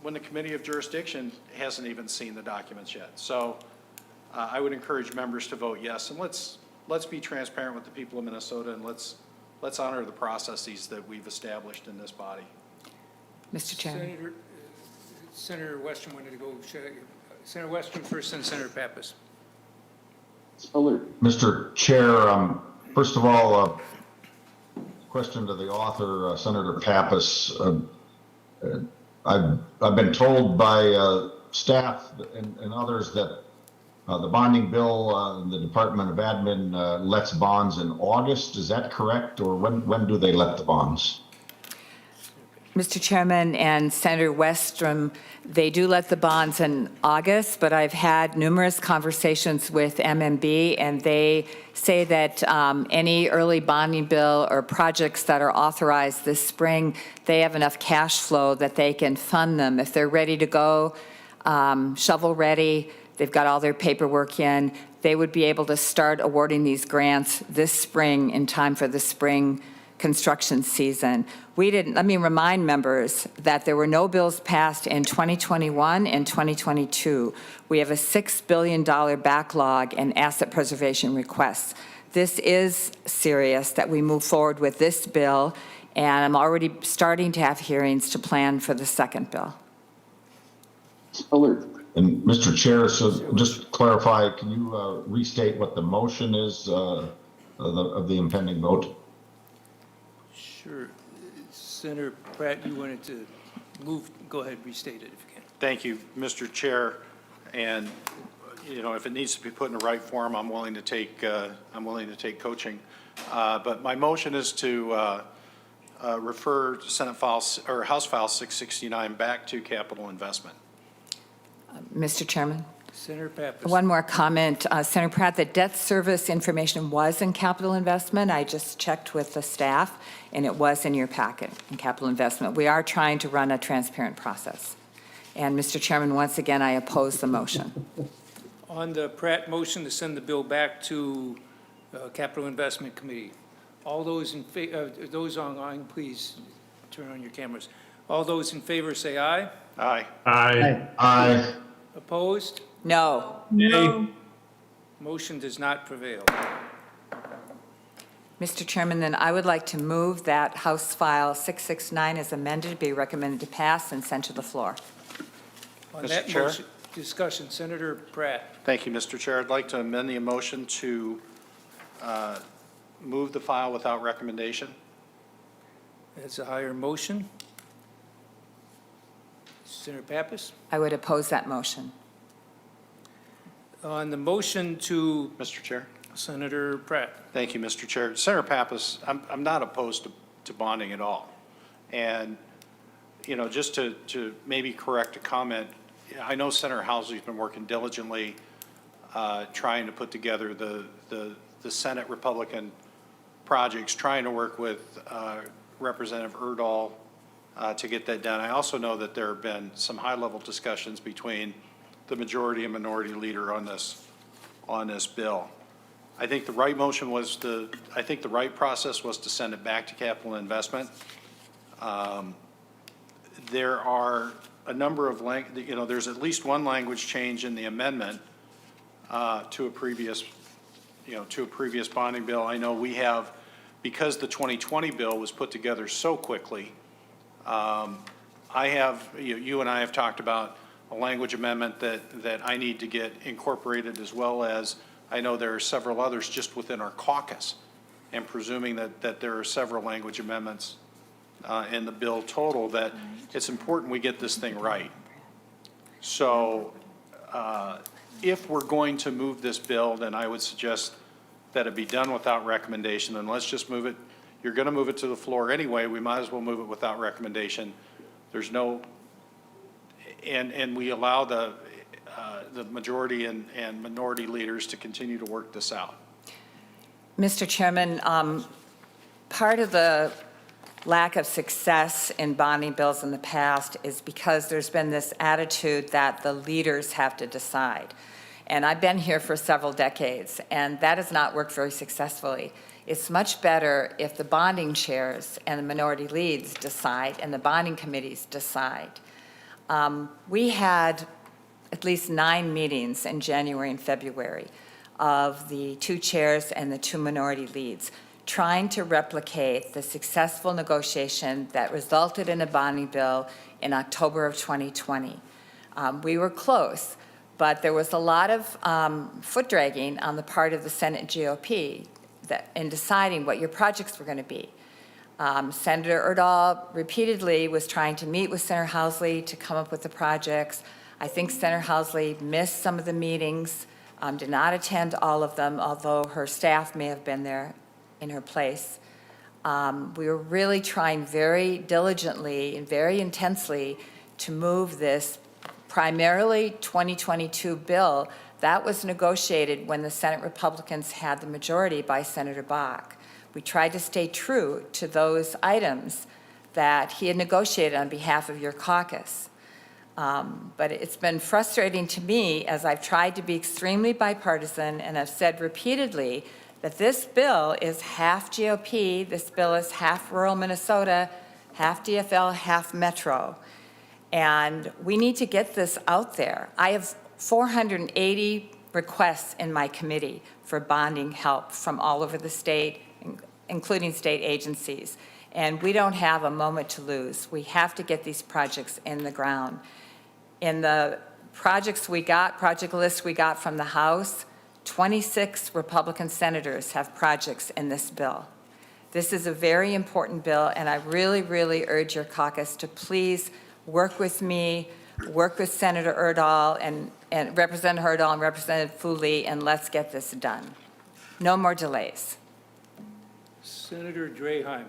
Speaker 5: when the Committee of Jurisdiction hasn't even seen the documents yet. So I would encourage members to vote yes, and let's be transparent with the people of Minnesota, and let's honor the processes that we've established in this body.
Speaker 2: Mr. Chairman.
Speaker 1: Senator Westrom wanted to go. Senator Westrom first, and Senator Pappas.
Speaker 9: Mr. Chair, first of all, question to the author, Senator Pappas. I've been told by staff and others that the bonding bill, the Department of Admin lets bonds in August. Is that correct, or when do they let the bonds?
Speaker 2: Mr. Chairman and Senator Westrom, they do let the bonds in August, but I've had numerous conversations with MMB, and they say that any early bonding bill or projects that are authorized this spring, they have enough cash flow that they can fund them. If they're ready to go, shovel ready, they've got all their paperwork in, they would be able to start awarding these grants this spring in time for the spring construction season. Let me remind members that there were no bills passed in 2021 and 2022. We have a $6 billion backlog in asset preservation requests. This is serious that we move forward with this bill, and I'm already starting to have hearings to plan for the second bill.
Speaker 9: And Mr. Chair, so just to clarify, can you restate what the motion is of the impending vote?
Speaker 1: Sure. Senator Pratt, you wanted to move. Go ahead, restate it if you can.
Speaker 5: Thank you, Mr. Chair. And if it needs to be put in the right form, I'm willing to take coaching. But my motion is to refer Senate File, or House File 669 back to capital investment.
Speaker 2: Mr. Chairman,
Speaker 1: Senator Pappas.
Speaker 2: one more comment. Senator Pratt, the debt service information was in capital investment. I just checked with the staff, and it was in your packet in capital investment. We are trying to run a transparent process. And Mr. Chairman, once again, I oppose the motion.
Speaker 1: On the Pratt motion to send the bill back to Capital Investment Committee, all those those online, please turn on your cameras. All those in favor say aye.
Speaker 5: Aye.
Speaker 7: Aye.
Speaker 9: Aye.
Speaker 1: Opposed?
Speaker 2: No.
Speaker 7: Nay.
Speaker 1: Motion does not prevail.
Speaker 2: Mr. Chairman, then I would like to move that House File 669 as amended be recommended to pass and sent to the floor.
Speaker 1: On
Speaker 5: Mr.
Speaker 1: that
Speaker 5: Chair?
Speaker 1: motion, discussion, Senator Pratt.
Speaker 5: Thank you, Mr. Chair. I'd like to amend the motion to move the file without recommendation.
Speaker 1: That's a higher motion. Senator Pappas.
Speaker 2: I would oppose that motion.
Speaker 1: On the motion to
Speaker 5: Mr. Chair.
Speaker 1: Senator Pratt.
Speaker 5: Thank you, Mr. Chair. Senator Pappas, I'm not opposed to bonding at all. And, you know, just to maybe correct a comment, I know Senator Housley's been working diligently trying to put together the Senate Republican projects, trying to work with Representative Erdahl to get that done. I also know that there have been some high-level discussions between the majority and minority leader on this bill. I think the right motion was I think the right process was to send it back to capital investment. There are a number of, there's at least one language change in the amendment to a previous bonding bill. I know we have, because the 2020 bill was put together so quickly, you and I have talked about a language amendment that I need to get incorporated, as well as I know there are several others just within our caucus, and presuming that there are several language amendments in the bill total, that it's important we get this thing right. So if we're going to move this bill, then I would suggest that it be done without recommendation, and let's just move it. You're going to move it to the floor anyway. We might as well move it without recommendation. There's no, and we allow the majority and minority leaders to continue to work this out.
Speaker 2: Mr. Chairman, part of the lack of success in bonding bills in the past is because there's been this attitude that the leaders have to decide. And I've been here for several decades, and that has not worked very successfully. It's much better if the bonding chairs and the minority leads decide and the bonding committees decide. We had at least 9 meetings in January and February of the 2 chairs and the 2 minority leads, trying to replicate the successful negotiation that resulted in a bonding bill in October of 2020. We were close, but there was a lot of foot dragging on the part of the Senate GOP in deciding what your projects were going to be. Senator Erdahl repeatedly was trying to meet with Senator Housley to come up with the projects. I think Senator Housley missed some of the meetings, did not attend all of them, although her staff may have been there in her place. We were really trying very diligently and very intensely to move this primarily 2022 bill that was negotiated when the Senate Republicans had the majority by Senator Bach. We tried to stay true to those items that he had negotiated on behalf of your caucus. But it's been frustrating to me as I've tried to be extremely bipartisan, and I've said repeatedly that this bill is half GOP, this bill is half rural Minnesota, half DFL, half Metro. And we need to get this out there. I have 480 requests in my committee for bonding help from all over the state, including state agencies. And we don't have a moment to lose. We have to get these projects in the ground. In the projects we got, project lists we got from the House, 26 Republican senators have projects in this bill. This is a very important bill, and I really, really urge your caucus to please work with me, work with Senator Erdahl and Representative Erdahl and Representative Fooley, and let's get this done. No more delays.
Speaker 1: Senator Draheim.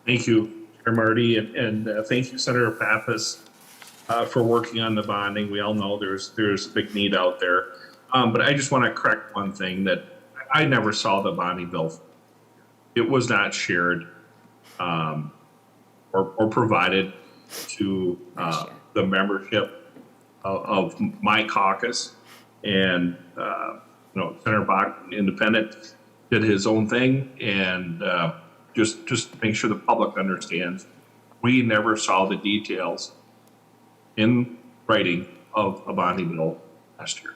Speaker 10: Thank you, Chair Marty, and thank you, Senator Pappas, for working on the bonding. We all know there's a big need out there. But I just want to correct one thing that I never saw the bonding bill. It was not shared or provided to the membership of my caucus. And, Senator Bach, independent, did his own thing. And just make sure the public understands, we never saw the details in writing of a bonding bill last year.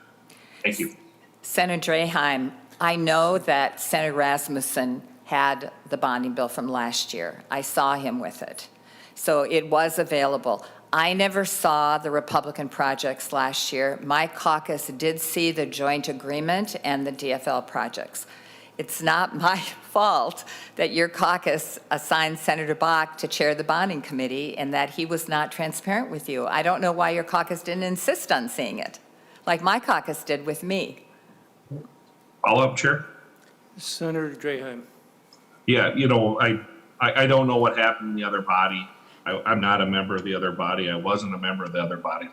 Speaker 10: Thank you.
Speaker 2: Senator Draheim, I know that Senator Rasmussen had the bonding bill from last year. I saw him with it. So it was available. I never saw the Republican projects last year. My caucus did see the joint agreement and the DFL projects. It's not my fault that your caucus assigned Senator Bach to chair the bonding committee and that he was not transparent with you. I don't know why your caucus didn't insist on seeing it, like my caucus did with me.
Speaker 10: Follow up, Chair?
Speaker 1: Senator Draheim.
Speaker 10: Yeah, I don't know what happened in the other body. I'm not a member of the other body. I wasn't a member of the other body.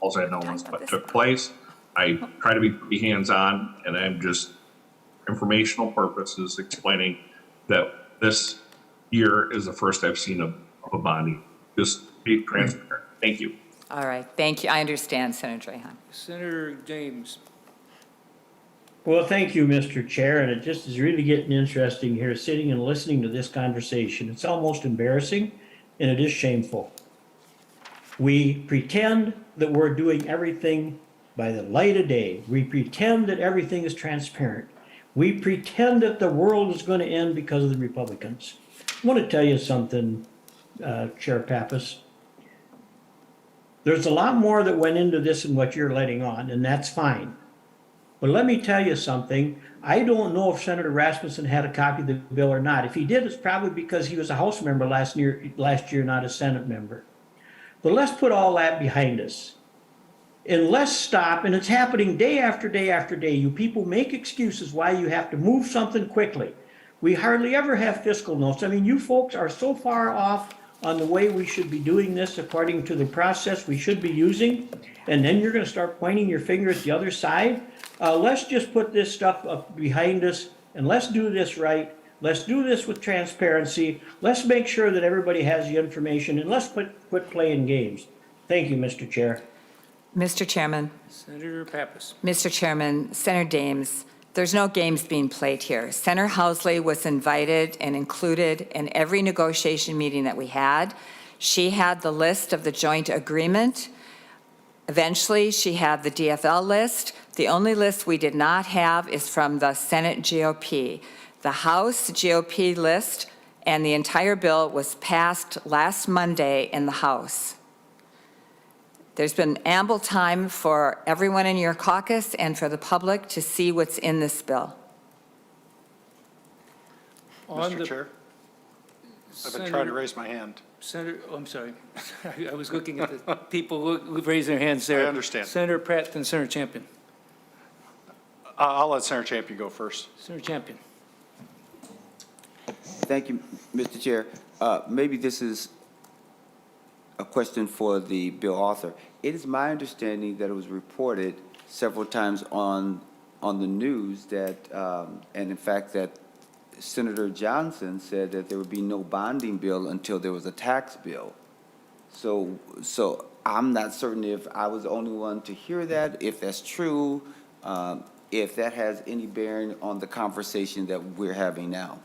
Speaker 10: All I know is what took place. I try to be pretty hands-on, and I'm just informational purposes explaining that this year is the first I've seen of a bonding. Just be transparent. Thank you.
Speaker 2: All right, thank you. I understand, Senator Draheim.
Speaker 1: Senator James.
Speaker 8: Well, thank you, Mr. Chair, and it just is really getting interesting here, sitting and listening to this conversation. It's almost embarrassing, and it is shameful. We pretend that we're doing everything by the light of day. We pretend that everything is transparent. We pretend that the world is going to end because of the Republicans. I want to tell you something, Chair Pappas. There's a lot more that went into this than what you're letting on, and that's fine. But let me tell you something. I don't know if Senator Rasmussen had a copy of the bill or not. If he did, it's probably because he was a House member last year, not a Senate member. But let's put all that behind us. And let's stop, and it's happening day after day after day. You people make excuses why you have to move something quickly. We hardly ever have fiscal notes. I mean, you folks are so far off on the way we should be doing this according to the process we should be using, and then you're going to start pointing your finger at the other side. Let's just put this stuff up behind us, and let's do this right. Let's do this with transparency. Let's make sure that everybody has the information, and let's quit playing games. Thank you, Mr. Chair.
Speaker 2: Mr. Chairman.
Speaker 1: Senator Pappas.
Speaker 2: Mr. Chairman, Senator Dames, there's no games being played here. Senator Housley was invited and included in every negotiation meeting that we had. She had the list of the joint agreement. Eventually, she had the DFL list. The only list we did not have is from the Senate GOP. The House GOP list and the entire bill was passed last Monday in the House. There's been ample time for everyone in your caucus and for the public to see what's in this bill.
Speaker 5: Mr. Chair, I've been trying to raise my hand.
Speaker 1: Senator, I'm sorry. I was looking at the people who've raised their hands there.
Speaker 5: I understand.
Speaker 1: Senator Pratt, then Senator Champion.
Speaker 5: I'll let Senator Champion go first.
Speaker 1: Senator Champion.
Speaker 11: Thank you, Mr. Chair. Maybe this is a question for the bill author. It is my understanding that it was reported several times on the news that, and in fact that Senator Johnson said that there would be no bonding bill until there was a tax bill. So I'm not certain if I was the only one to hear that, if that's true, if that has any bearing on the conversation that we're having now.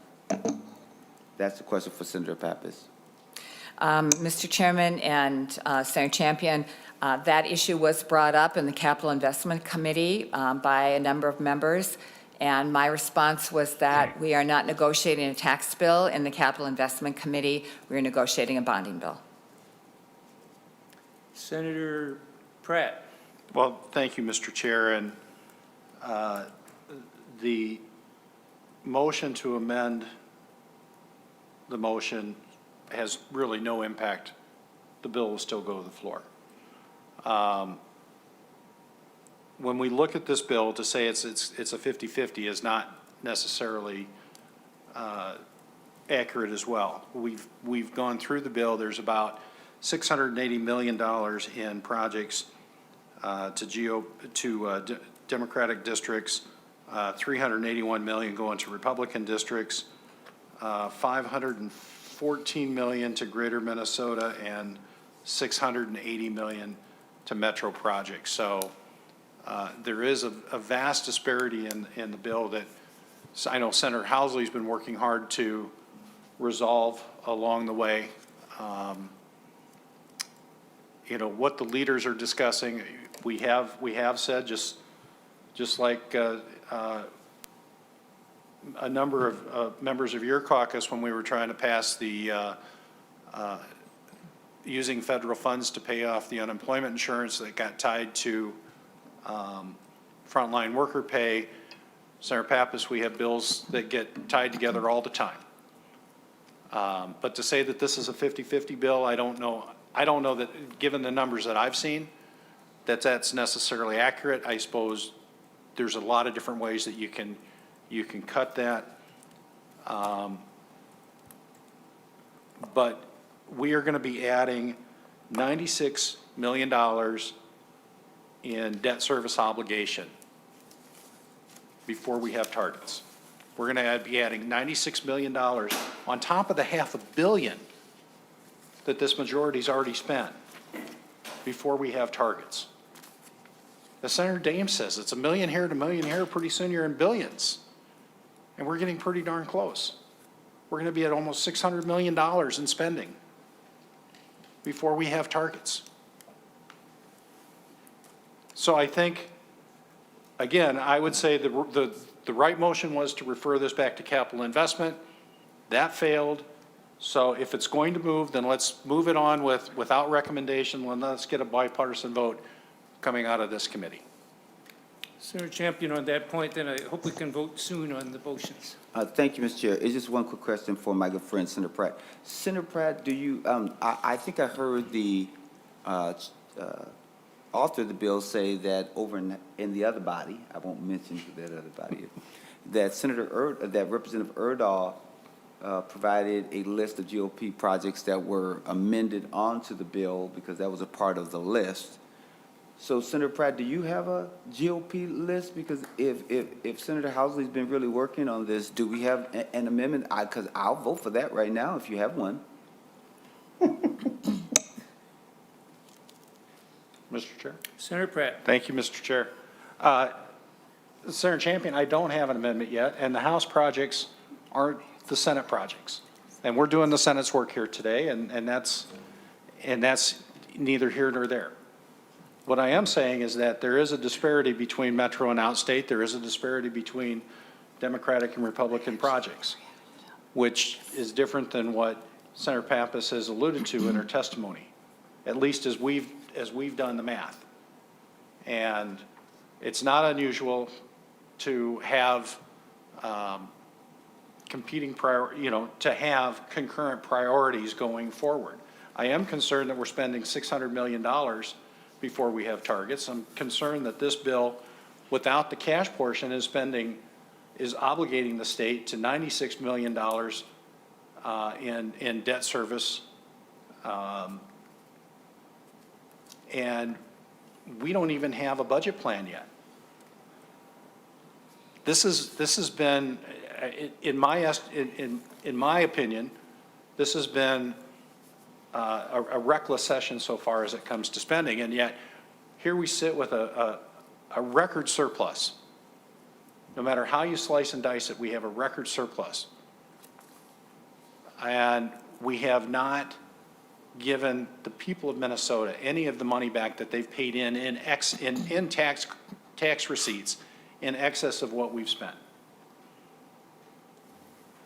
Speaker 11: That's the question for Senator Pappas.
Speaker 2: Mr. Chairman and Senator Champion, that issue was brought up in the Capital Investment Committee by a number of members, and my response was that we are not negotiating a tax bill in the Capital Investment Committee. We're negotiating a bonding bill.
Speaker 1: Senator Pratt.
Speaker 5: Well, thank you, Mr. Chair. And the motion to amend the motion has really no impact. The bill will still go to the floor. When we look at this bill, to say it's a 50-50 is not necessarily accurate as well. We've gone through the bill. There's about $680 million in projects to Democratic districts, 381 million going to Republican districts, 514 million to Greater Minnesota, and 680 million to Metro projects. So there is a vast disparity in the bill that I know Senator Housley's been working hard to resolve along the way. You know, what the leaders are discussing, we have said, just like a number of members of your caucus when we were trying to pass the using federal funds to pay off the unemployment insurance that got tied to frontline worker pay. Senator Pappas, we have bills that get tied together all the time. But to say that this is a 50-50 bill, I don't know that, given the numbers that I've seen, that's necessarily accurate. I suppose there's a lot of different ways that you can cut that. But we are going to be adding $96 million in debt service obligation before we have targets. We're going to be adding $96 million on top of the $500 million that this majority's already spent before we have targets. As Senator Dame says, it's $1 million here to $1 million here. Pretty soon you're in billions. And we're getting pretty darn close. We're going to be at almost $600 million in spending before we have targets. So I think, again, I would say the right motion was to refer this back to capital investment. That failed. So if it's going to move, then let's move it on without recommendation. Let's get a bipartisan vote coming out of this committee.
Speaker 1: Senator Champion, on that point, then I hope we can vote soon on the motions.
Speaker 11: Thank you, Mr. Chair. It's just one quick question for my good friend, Senator Pratt. Senator Pratt, do you, I think I heard the author of the bill say that over in the other body, I won't mention who that other body is, that that Representative Erdahl provided a list of GOP projects that were amended onto the bill because that was a part of the list. So, Senator Pratt, do you have a GOP list? Because if Senator Housley's been really working on this, do we have an amendment? Because I'll vote for that right now if you have one.
Speaker 5: Mr. Chair.
Speaker 1: Senator Pratt.
Speaker 5: Thank you, Mr. Chair. Senator Champion, I don't have an amendment yet, and the House projects aren't the Senate projects. And we're doing the Senate's work here today, and that's neither here nor there. What I am saying is that there is a disparity between Metro and outstate. There is a disparity between Democratic and Republican projects, which is different than what Senator Pappas has alluded to in her testimony, at least as we've done the math. And it's not unusual to have to have concurrent priorities going forward. I am concerned that we're spending $600 million before we have targets. I'm concerned that this bill, without the cash portion, is obligating the state to $96 million in debt service. And we don't even have a budget plan yet. This has been, in my opinion, this has been a reckless session so far as it comes to spending, and yet here we sit with a record surplus. No matter how you slice and dice it, we have a record surplus. And we have not given the people of Minnesota any of the money back that they've paid in tax receipts in excess of what we've spent.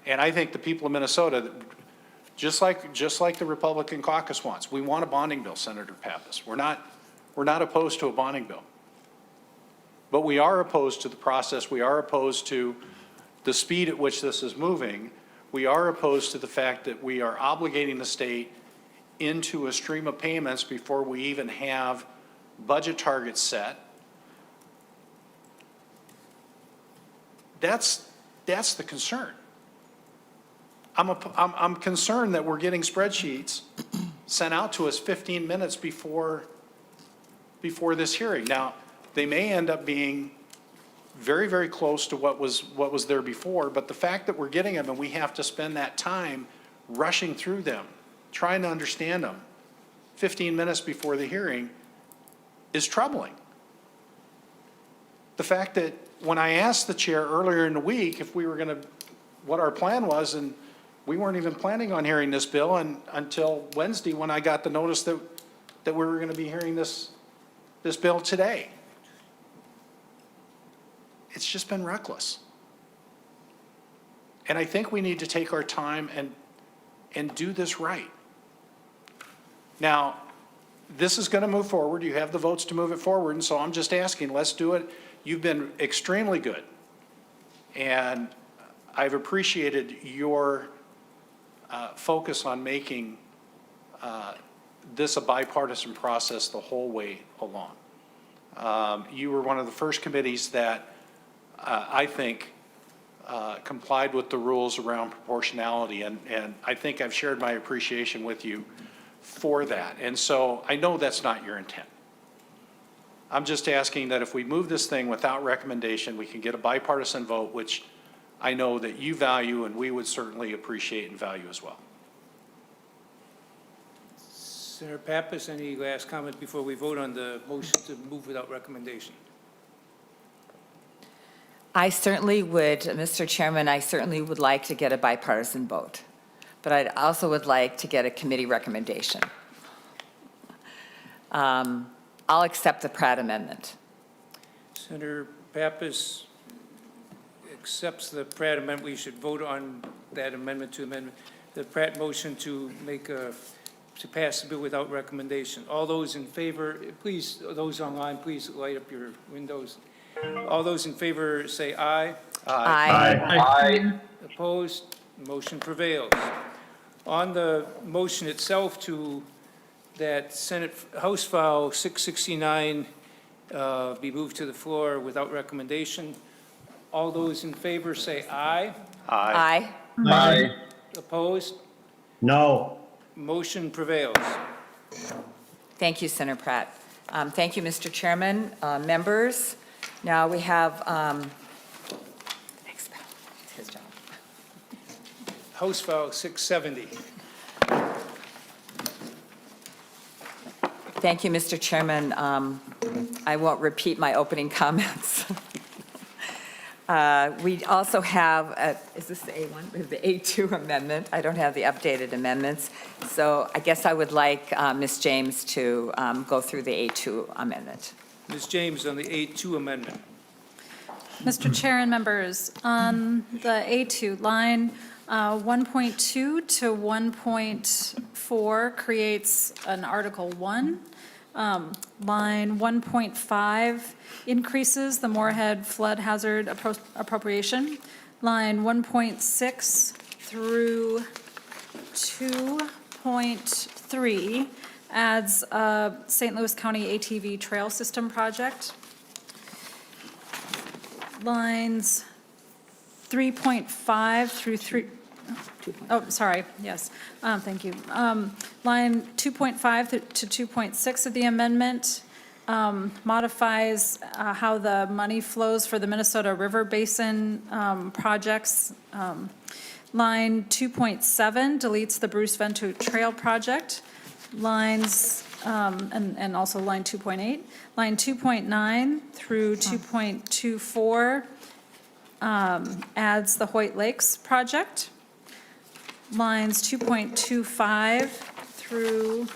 Speaker 5: And I think the people of Minnesota, just like the Republican caucus wants, we want a bonding bill, Senator Pappas. We're not opposed to a bonding bill. But we are opposed to the process. We are opposed to the speed at which this is moving. We are opposed to the fact that we are obligating the state into a stream of payments before we even have budget targets set. That's the concern. I'm concerned that we're getting spreadsheets sent out to us 15 minutes before this hearing. Now, they may end up being very, very close to what was there before, but the fact that we're getting them and we have to spend that time rushing through them, trying to understand them 15 minutes before the hearing is troubling. The fact that when I asked the chair earlier in the week if we were going to, what our plan was, and we weren't even planning on hearing this bill until Wednesday when I got the notice that we were going to be hearing this bill today. It's just been reckless. And I think we need to take our time and do this right. Now, this is going to move forward. You have the votes to move it forward, and so I'm just asking, let's do it. You've been extremely good, and I've appreciated your focus on making this a bipartisan process the whole way along. You were one of the first committees that I think complied with the rules around proportionality, and I think I've shared my appreciation with you for that. And so I know that's not your intent. I'm just asking that if we move this thing without recommendation, we can get a bipartisan vote, which I know that you value and we would certainly appreciate and value as well.
Speaker 1: Senator Pappas, any last comment before we vote on the motion to move without recommendation?
Speaker 2: I certainly would, Mr. Chairman, I certainly would like to get a bipartisan vote, but I also would like to get a committee recommendation. I'll accept the Pratt amendment.
Speaker 1: Senator Pappas accepts the Pratt amendment. We should vote on that amendment to amendment. The Pratt motion to pass the bill without recommendation. All those in favor, please, those online, please light up your windows. All those in favor say aye.
Speaker 2: Aye.
Speaker 1: Opposed? Motion prevails. On the motion itself to that Senate House File 669 be moved to the floor without recommendation, all those in favor say aye.
Speaker 2: Aye.
Speaker 8: Aye.
Speaker 1: Opposed?
Speaker 8: No.
Speaker 1: Motion prevails.
Speaker 2: Thank you, Senator Pratt. Thank you, Mr. Chairman, members. Now we have, it's his job.
Speaker 1: House File 670.
Speaker 2: Thank you, Mr. Chairman. I won't repeat my opening comments. We also have, is this the A1? We have the A2 amendment. I don't have the updated amendments. So I guess I would like Ms. James to go through the A2 amendment.
Speaker 1: Ms. James on the A2 amendment.
Speaker 4: Mr. Chair and members, on the A2, line 1.2 to 1.4 creates an Article 1. Line 1.5 increases the Moorhead flood hazard appropriation. Line 1.6 through 2.3 adds a St. Louis County ATV trail system project. Lines 3.5 through 3, oh, sorry, yes, thank you. Line 2.5 to 2.6 of the amendment modifies how the money flows for the Minnesota River Basin projects. Line 2.7 deletes the Bruce Venture Trail project. Lines, and also line 2.8. Line 2.9 through 2.24 adds the Hoyt Lakes project. Lines 2.25 through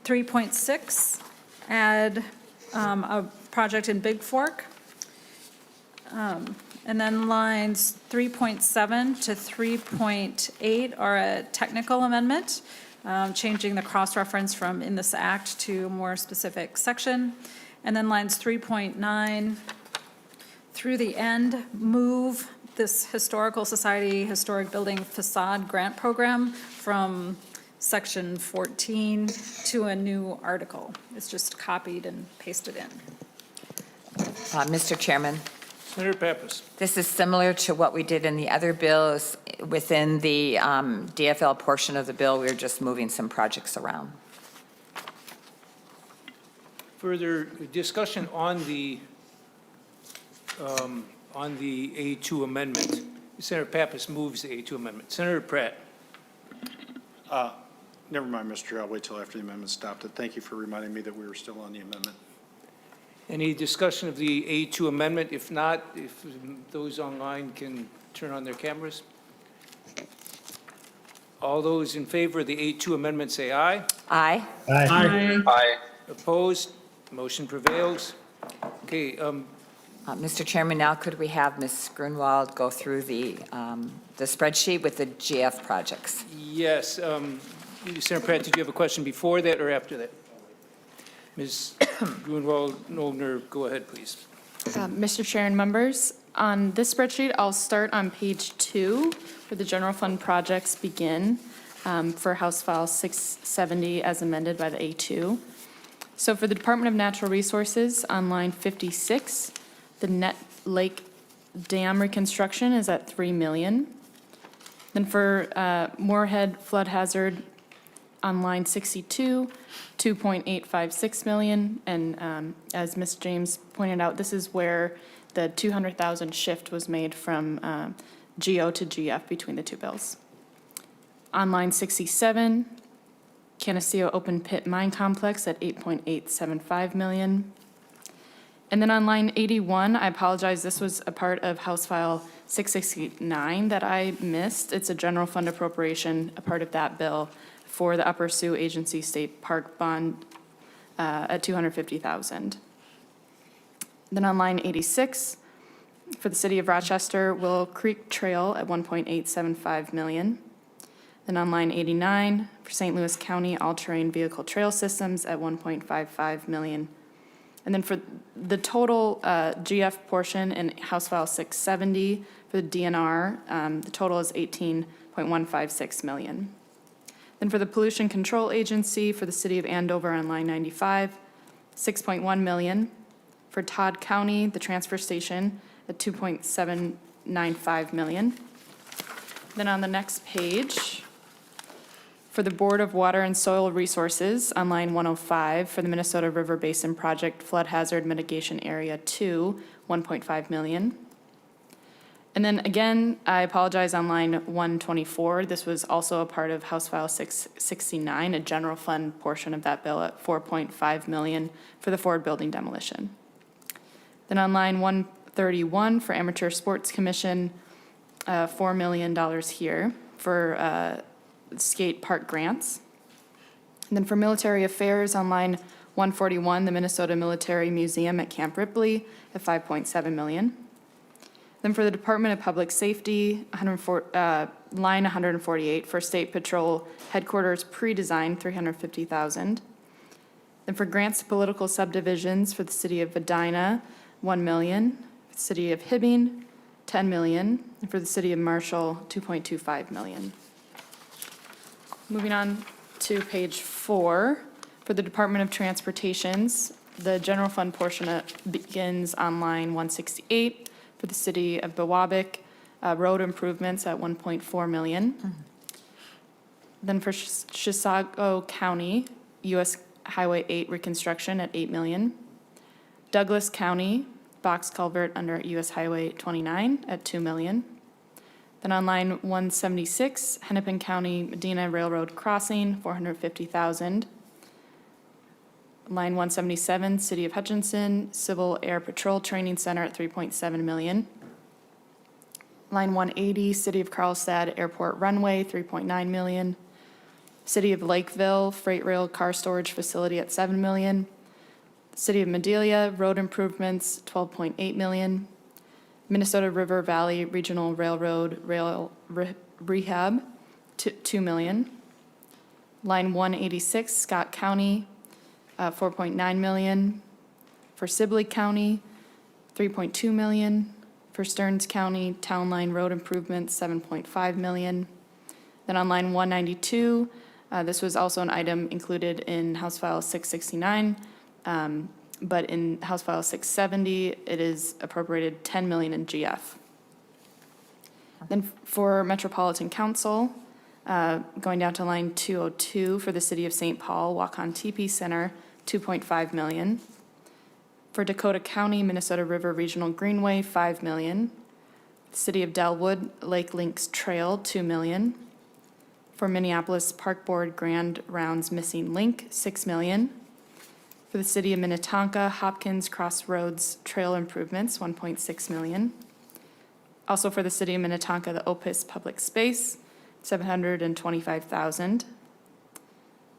Speaker 4: 3.6 add a project in Big Fork. And then lines 3.7 to 3.8 are a technical amendment, changing the cross-reference from in this act to a more specific section. And then lines 3.9 through the end move this Historical Society Historic Building Facade Grant Program from section 14 to a new article. It's just copied and pasted in.
Speaker 2: Mr. Chairman,
Speaker 1: Senator Pappas.
Speaker 2: this is similar to what we did in the other bills. within the DFL portion of the bill, we're just moving some projects around.
Speaker 1: Further discussion on the A2 amendment. Senator Pappas moves the A2 amendment. Senator Pratt.
Speaker 5: Never mind, Mr. Chair, I'll wait till after the amendment stopped. Thank you for reminding me that we were still on the amendment.
Speaker 1: Any discussion of the A2 amendment? If not, if those online can turn on their cameras. All those in favor of the A2 amendment say aye.
Speaker 2: Aye.
Speaker 7: Aye.
Speaker 1: Opposed? Motion prevails. Okay,
Speaker 2: Mr. Chairman, now could we have Ms. Grunwald go through the spreadsheet with the GF projects?
Speaker 1: yes, Senator Pratt, did you have a question before that or after that? Ms. Grunwald-Noldner, go ahead, please.
Speaker 3: Mr. Chair and members, on this spreadsheet, I'll start on page 2, where the general fund projects begin for House File 670 as amended by the A2. So for the Department of Natural Resources, on line 56, the net lake dam reconstruction is at $3 million. Then for Moorhead flood hazard, on line 62, $2.856 million. And as Ms. James pointed out, this is where the 200,000 shift was made from GO to GF between the two bills. On line 67, Canisteo Open Pit Mine Complex at $8.875 million. And then on line 81, I apologize, this was a part of House File 669 that I missed. It's a general fund appropriation, a part of that bill for the Upper Sioux Agency State Park Bond at $250,000. Then on line 86, for the City of Rochester, Willow Creek Trail at $1.875 million. Then on line 89, for St. Louis County All-Terrain Vehicle Trail Systems at $1.55 million. And then for the total GF portion in House File 670 for the DNR, the total is $18.156 million. Then for the Pollution Control Agency for the City of Andover on line 95, $6.1 million. For Todd County, the transfer station at $2.795 million. Then on the next page, for the Board of Water and Soil Resources on line 105 for the Minnesota River Basin Project Flood Hazard Mitigation Area 2, $1.5 million. And then again, I apologize, on line 124, this was also a part of House File 669, a general fund portion of that bill at $4.5 million for the Ford Building demolition. Then on line 131 for Amateur Sports Commission, $4 million here for skate park grants. And then for Military Affairs on line 141, the Minnesota Military Museum at Camp Ripley at $5.7 million. Then for the Department of Public Safety, line 148 for State Patrol Headquarters pre-design, $350,000. Then for grants to political subdivisions for the City of Medina, $1 million. For the City of Hibbing, $10 million. And for the City of Marshall, $2.25 million. Moving on to page 4, for the Department of Transportation's, the general fund portion begins on line 168 for the City of Biwabic, road improvements at $1.4 million. Then for Chisago County, US Highway 8 reconstruction at $8 million. Douglas County, box culvert under US Highway 29 at $2 million. Then on line 176, Hennepin County Medina Railroad Crossing, $450,000. Line 177, City of Hutchinson Civil Air Patrol Training Center at $3.7 million. Line 180, City of Carlstad Airport Runway, $3.9 million. City of Lakeville Freight Rail Car Storage Facility at $7 million. City of Madelia Road Improvements, $12.8 million. Minnesota River Valley Regional Railroad Rehab, $2 million. Line 186, Scott County, $4.9 million. For Sibley County, $3.2 million. For Stearns County, Town Line Road Improvements, $7.5 million. Then on line 192, this was also an item included in House File 669, but in House File 670, it is appropriated $10 million in GF. Then for Metropolitan Council, going down to line 202 for the City of St. Paul, Waukon TP Center, 2.5 million. For Dakota County, Minnesota River Regional Greenway, 5 million. City of Delwood, Lake Links Trail, 2 million. For Minneapolis Park Board Grand Rounds Missing Link, 6 million. For the City of Minnetonka, Hopkins Crossroads Trail Improvements, 1.6 million. Also for the City of Minnetonka, the Opus Public Space, 725,000.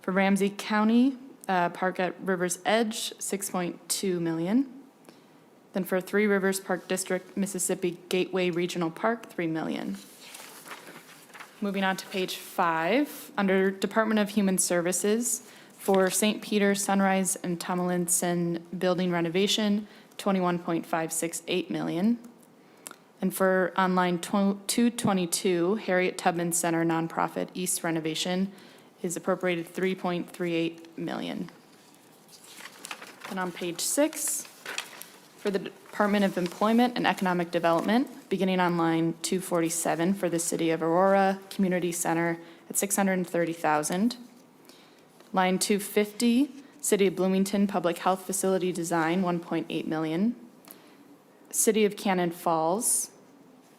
Speaker 3: For Ramsey County, Park at River's Edge, 6.2 million. Then for Three Rivers Park District, Mississippi Gateway Regional Park, 3 million. Moving on to page 5, under Department of Human Services, for St. Peter, Sunrise, and Tomlinson Building Renovation, 21.568 million. And for on line 222, Harriet Tubman Center Nonprofit East Renovation is appropriated 3.38 million. And on page 6, for the Department of Employment and Economic Development, beginning on line 247 for the City of Aurora Community Center at 630,000. Line 250, City of Bloomington Public Health Facility Design, 1.8 million. City of Cannon Falls,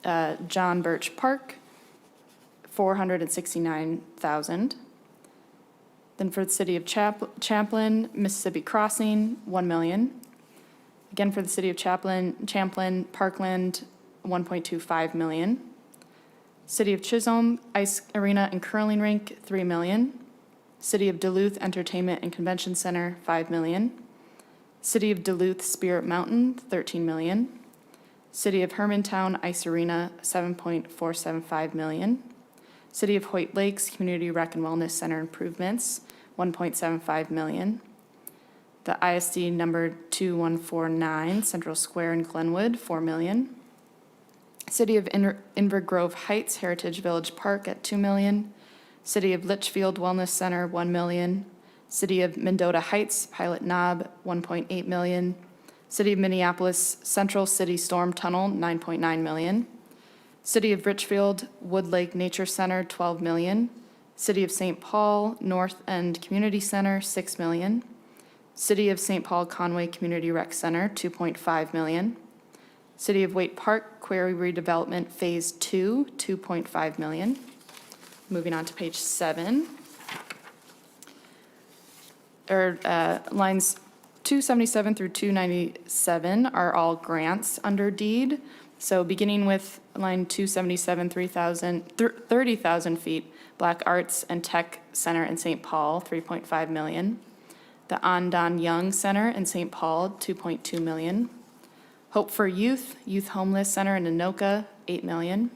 Speaker 3: John Birch Park, 469,000. Then for the City of Champlin, Mississippi Crossing, 1 million. Again, for the City of Champlin, Parkland, 1.25 million. City of Chisholm, Ice Arena and Curling Rink, 3 million. City of Duluth Entertainment and Convention Center, 5 million. City of Duluth Spirit Mountain, 13 million. City of Hermantown Ice Arena, 7.475 million. City of Hoyt Lakes Community Rec and Wellness Center improvements, 1.75 million. The ISD number 2149, Central Square in Glenwood, 4 million. City of Inver Grove Heights Heritage Village Park at 2 million. City of Litchfield Wellness Center, 1 million. City of Mendota Heights Pilot Knob, 1.8 million. City of Minneapolis Central City Storm Tunnel, 9.9 million. City of Richfield Wood Lake Nature Center, 12 million. City of St. Paul North End Community Center, 6 million. City of St. Paul Conway Community Rec Center, 2.5 million. City of Waite Park Quarry Redevelopment Phase 2, 2.5 million. Moving on to page 7. Lines 277 through 297 are all grants under deed. So beginning with line 277, 30,000 feet, Black Arts and Tech Center in St. Paul, 3.5 million. The Andon Young Center in St. Paul, 2.2 million. Hope for Youth, Youth Homeless Center in Anoka, 8 million.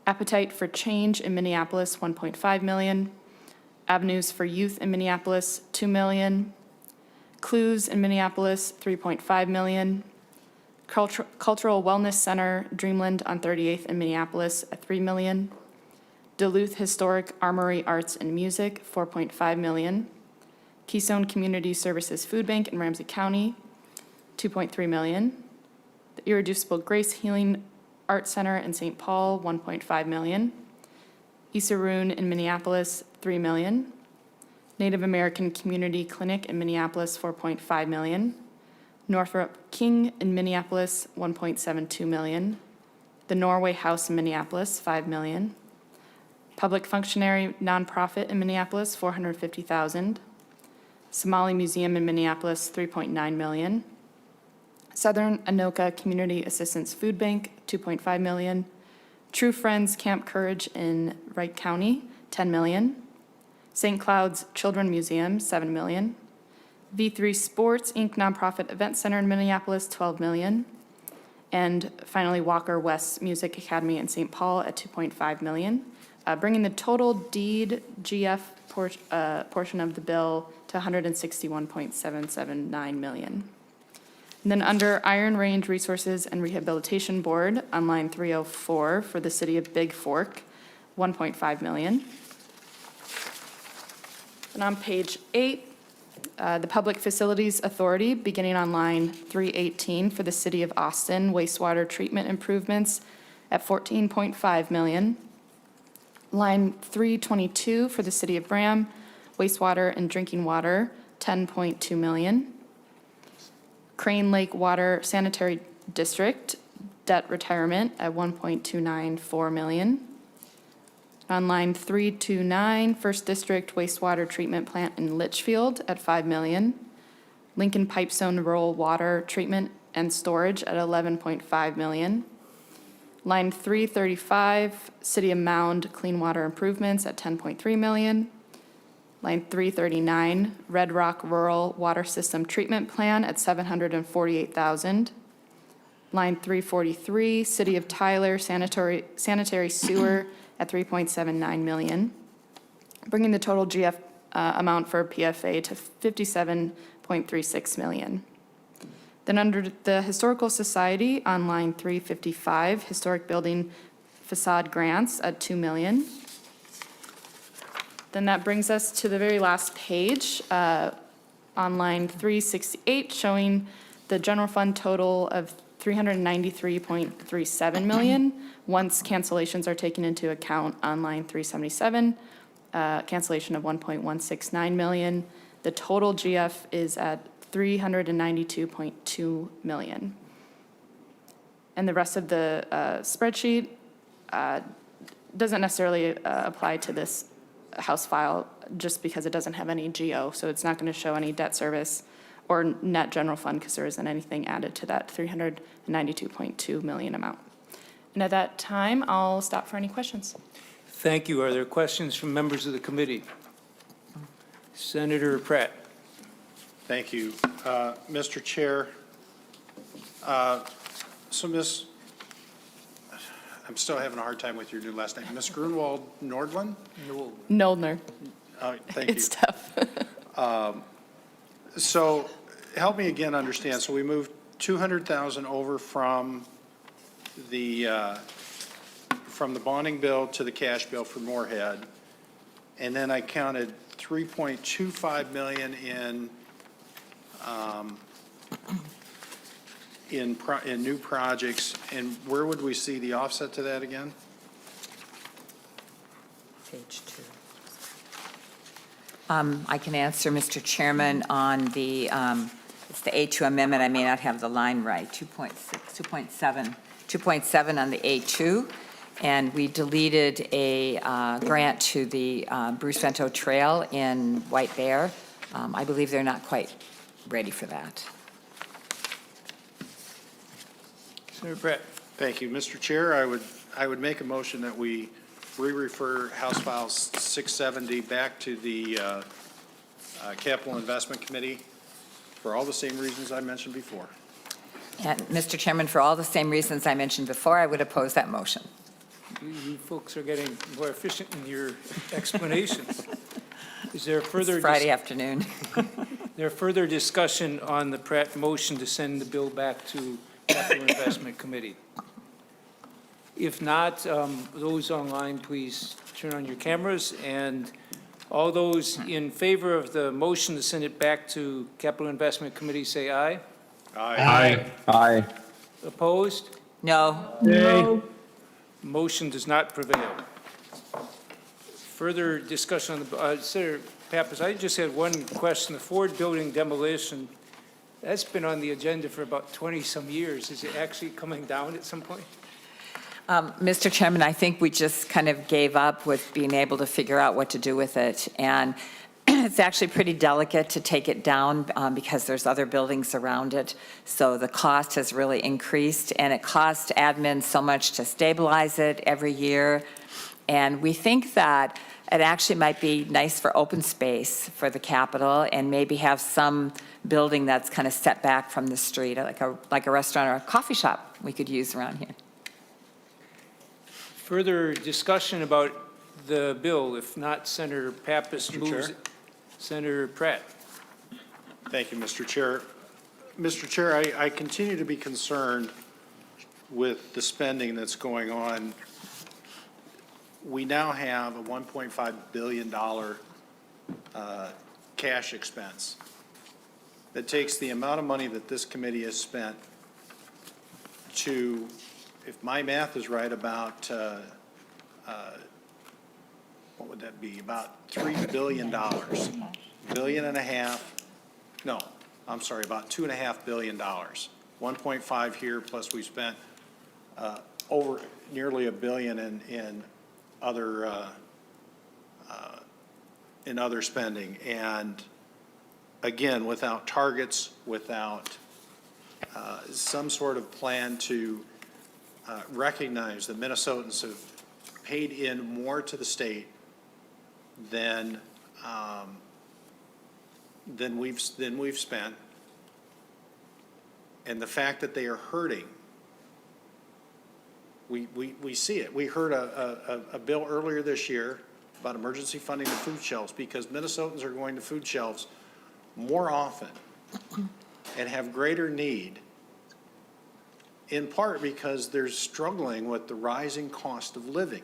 Speaker 3: Appetite for Change in Minneapolis, 1.5 million. Avenues for Youth in Minneapolis, 2 million. Clues in Minneapolis, 3.5 million. Cultural Wellness Center, Dreamland on 38th in Minneapolis at 3 million. Duluth Historic Armory Arts and Music, 4.5 million. Keystone Community Services Food Bank in Ramsey County, 2.3 million. The Irreducible Grace Healing Art Center in St. Paul, 1.5 million. Isaroon in Minneapolis, 3 million. Native American Community Clinic in Minneapolis, 4.5 million. Northrop King in Minneapolis, 1.72 million. The Norway House in Minneapolis, 5 million. Public Functionary Nonprofit in Minneapolis, 450,000. Somali Museum in Minneapolis, 3.9 million. Southern Anoka Community Assistance Food Bank, 2.5 million. True Friends Camp Courage in Wright County, 10 million. St. Cloud's Children Museum, 7 million. V3 Sports Inc. Nonprofit Event Center in Minneapolis, 12 million. And finally, Walker West Music Academy in St. Paul at 2.5 million, bringing the total deed GF portion of the bill to 161.779 million. And then under Iron Range Resources and Rehabilitation Board, on line 304 for the City of Big Fork, 1.5 million. And on page 8, the Public Facilities Authority, beginning on line 318 for the City of Austin, wastewater treatment improvements at 14.5 million. Line 322 for the city of Bram, wastewater and drinking water, 10.2 million. Crane Lake Water Sanitary District, debt retirement at 1.294 million. On line 329, First District wastewater treatment plant in Litchfield at 5 million. Lincoln Pipestone Rural Water Treatment and Storage at 11.5 million. Line 335, City of Mound Clean Water Improvements at 10.3 million. Line 339, Red Rock Rural Water System Treatment Plan at 748,000. Line 343, City of Tyler Sanitary Sewer at 3.79 million, bringing the total GF amount for PFA to 57.36 million. Then under the Historical Society on line 355, Historic Building Facade Grants at 2 million. Then that brings us to the very last page, on line 368, showing the general fund total of 393.37 million, once cancellations are taken into account on line 377, cancellation of 1.169 million. The total GF is at 392.2 million. And the rest of the spreadsheet doesn't necessarily apply to this House file just because it doesn't have any GO, so it's not going to show any debt service or net general fund because there isn't anything added to that 392.2 million amount. And at that time, I'll stop for any questions.
Speaker 1: Thank you. Are there questions from members of the committee? Senator Pratt.
Speaker 5: Thank you. Mr. Chair, I'm still having a hard time with your new last name. Ms. Grunwald Nordlund?
Speaker 3: Noldner.
Speaker 5: Oh, thank you.
Speaker 3: It's tough.
Speaker 5: So help me again understand. So we moved 200,000 over from the bonding bill to the cash bill for Moorhead. And then I counted 3.25 million in new projects. And where would we see the offset to that again?
Speaker 2: Page 2. I can answer, Mr. Chairman, on the, it's the A2 amendment. I may not have the line right, 2.7 on the A2. And we deleted a grant to the Bruce Vento Trail in White Bear. I believe they're not quite ready for that.
Speaker 1: Senator Pratt.
Speaker 5: Thank you. Mr. Chair, I would make a motion that we re-refer House File 670 back to the Capital Investment Committee for all the same reasons I mentioned before.
Speaker 2: And Mr. Chairman, for all the same reasons I mentioned before, I would oppose that motion.
Speaker 1: You folks are getting more efficient in your explanations. Is there further?
Speaker 2: It's Friday afternoon.
Speaker 1: There further discussion on the Pratt motion to send the bill back to Capital Investment Committee? If not, those online, please turn on your cameras. And all those in favor of the motion to send it back to Capital Investment Committee, say aye.
Speaker 10: Aye.
Speaker 12: Aye.
Speaker 1: Opposed?
Speaker 2: No.
Speaker 1: Motion does not prevail. Further discussion on the, Senator Pappas, I just had one question. The Ford building demolition, that's been on the agenda for about 20-some years. Is it actually coming down at some point?
Speaker 2: Mr. Chairman, I think we just kind of gave up with being able to figure out what to do with it. And it's actually pretty delicate to take it down because there's other buildings around it. So the cost has really increased, and it costs admin so much to stabilize it every year. And we think that it actually might be nice for open space for the Capitol and maybe have some building that's kind of set back from the street, like a restaurant or a coffee shop we could use around here.
Speaker 1: Further discussion about the bill? If not, Senator Pappas
Speaker 5: Mr.
Speaker 1: moves
Speaker 5: Chair?
Speaker 1: it. Senator Pratt.
Speaker 5: Thank you, Mr. Chair. Mr. Chair, I continue to be concerned with the spending that's going on. We now have a $1.5 billion cash expense that takes the amount of money that this committee has spent to if my math is right, about, what would that be? About $3 billion. Billion and a half, no, I'm sorry, about $2.5 billion. 1.5 here, plus we spent over nearly $1 billion in other spending. And again, without targets, without some sort of plan to recognize that Minnesotans have paid in more to the state than we've spent, and the fact that they are hurting, we see it. We heard a bill earlier this year about emergency funding to food shelves, because Minnesotans are going to food shelves more often and have greater need, in part because they're struggling with the rising cost of living.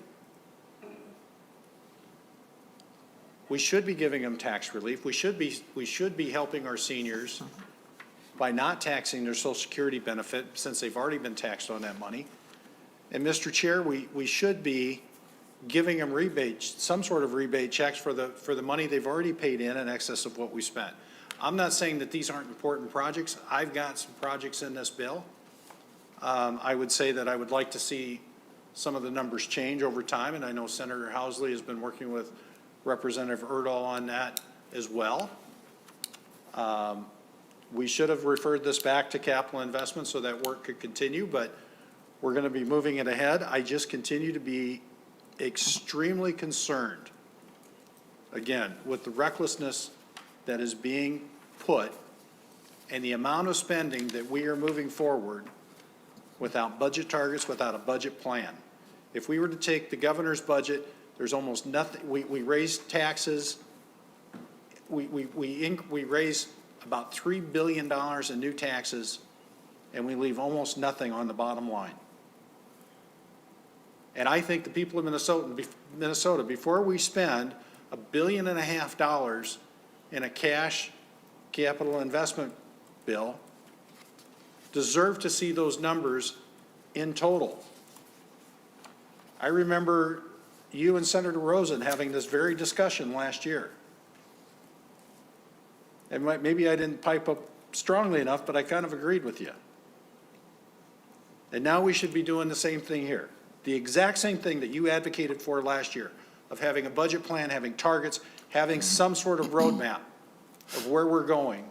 Speaker 5: We should be giving them tax relief. We should be helping our seniors by not taxing their Social Security benefit, since they've already been taxed on that money. And Mr. Chair, we should be giving them rebates, some sort of rebate checks for the money they've already paid in excess of what we spent. I'm not saying that these aren't important projects. I've got some projects in this bill. I would say that I would like to see some of the numbers change over time, and I know Senator Housley has been working with Representative Erdahl on that as well. We should have referred this back to capital investment so that work could continue, but we're going to be moving it ahead. I just continue to be extremely concerned, again, with the recklessness that is being put and the amount of spending that we are moving forward without budget targets, without a budget plan. If we were to take the governor's budget, there's almost nothing. We raise taxes. We raise about $3 billion in new taxes, and we leave almost nothing on the bottom line. And I think the people of Minnesota, before we spend $1.5 billion in a cash capital investment bill, deserve to see those numbers in total. I remember you and Senator Rosen having this very discussion last year. And maybe I didn't pipe up strongly enough, but I kind of agreed with you. And now we should be doing the same thing here. The exact same thing that you advocated for last year, of having a budget plan, having targets, having some sort of roadmap of where we're going,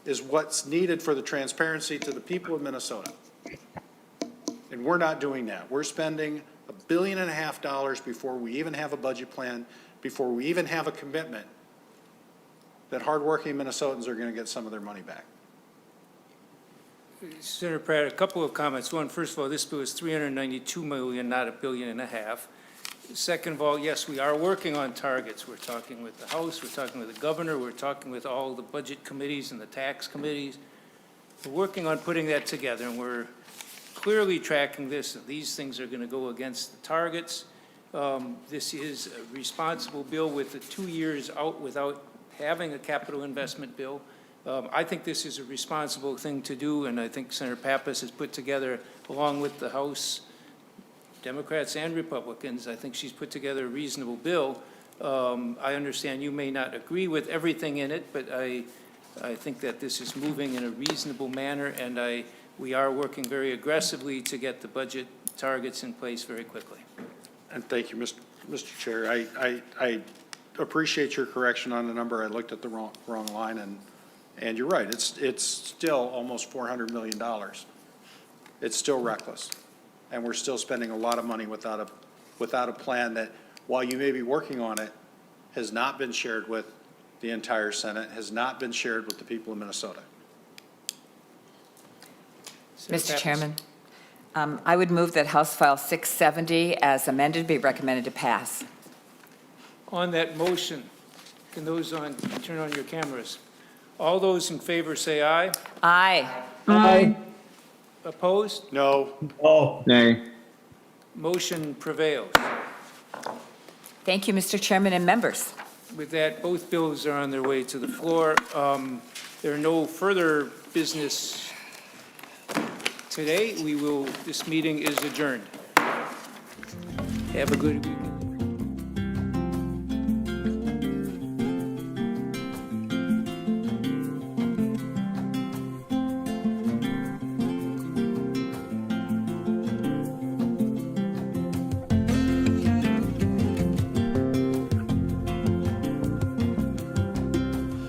Speaker 5: is what's needed for the transparency to the people of Minnesota. And we're not doing that. We're spending $1.5 billion before we even have a budget plan, before we even have a commitment that hardworking Minnesotans are going to get some of their money back.
Speaker 1: Senator Pratt, a couple of comments. One, first of all, this bill is $392 million, not $1.5 billion. Second of all, yes, we are working on targets. We're talking with the House, we're talking with the governor, we're talking with all the budget committees and the tax committees. We're working on putting that together, and we're clearly tracking this. These things are going to go against the targets. This is a responsible bill with the 2 years out without having a capital investment bill. I think this is a responsible thing to do, and I think Senator Pappas has put together, along with the House Democrats and Republicans, I think she's put together a reasonable bill. I understand you may not agree with everything in it, but I think that this is moving in a reasonable manner, and we are working very aggressively to get the budget targets in place very quickly.
Speaker 5: And thank you, Mr. Chair. I appreciate your correction on the number. I looked at the wrong line, and you're right. It's still almost $400 million. It's still reckless, and we're still spending a lot of money without a plan that, while you may be working on it, has not been shared with the entire Senate, has not been shared with the people of Minnesota.
Speaker 2: Mr. Chairman, I would move that House File 670, as amended, be recommended to pass.
Speaker 1: On that motion, can those turn on your cameras? All those in favor say aye.
Speaker 2: Aye.
Speaker 12: Aye.
Speaker 1: Opposed?
Speaker 5: No.
Speaker 8: Oh,
Speaker 12: Nay.
Speaker 1: Motion prevails.
Speaker 2: Thank you, Mr. Chairman and members.
Speaker 1: With that, both bills are on their way to the floor. There are no further business today. This meeting is adjourned. Have a good weekend.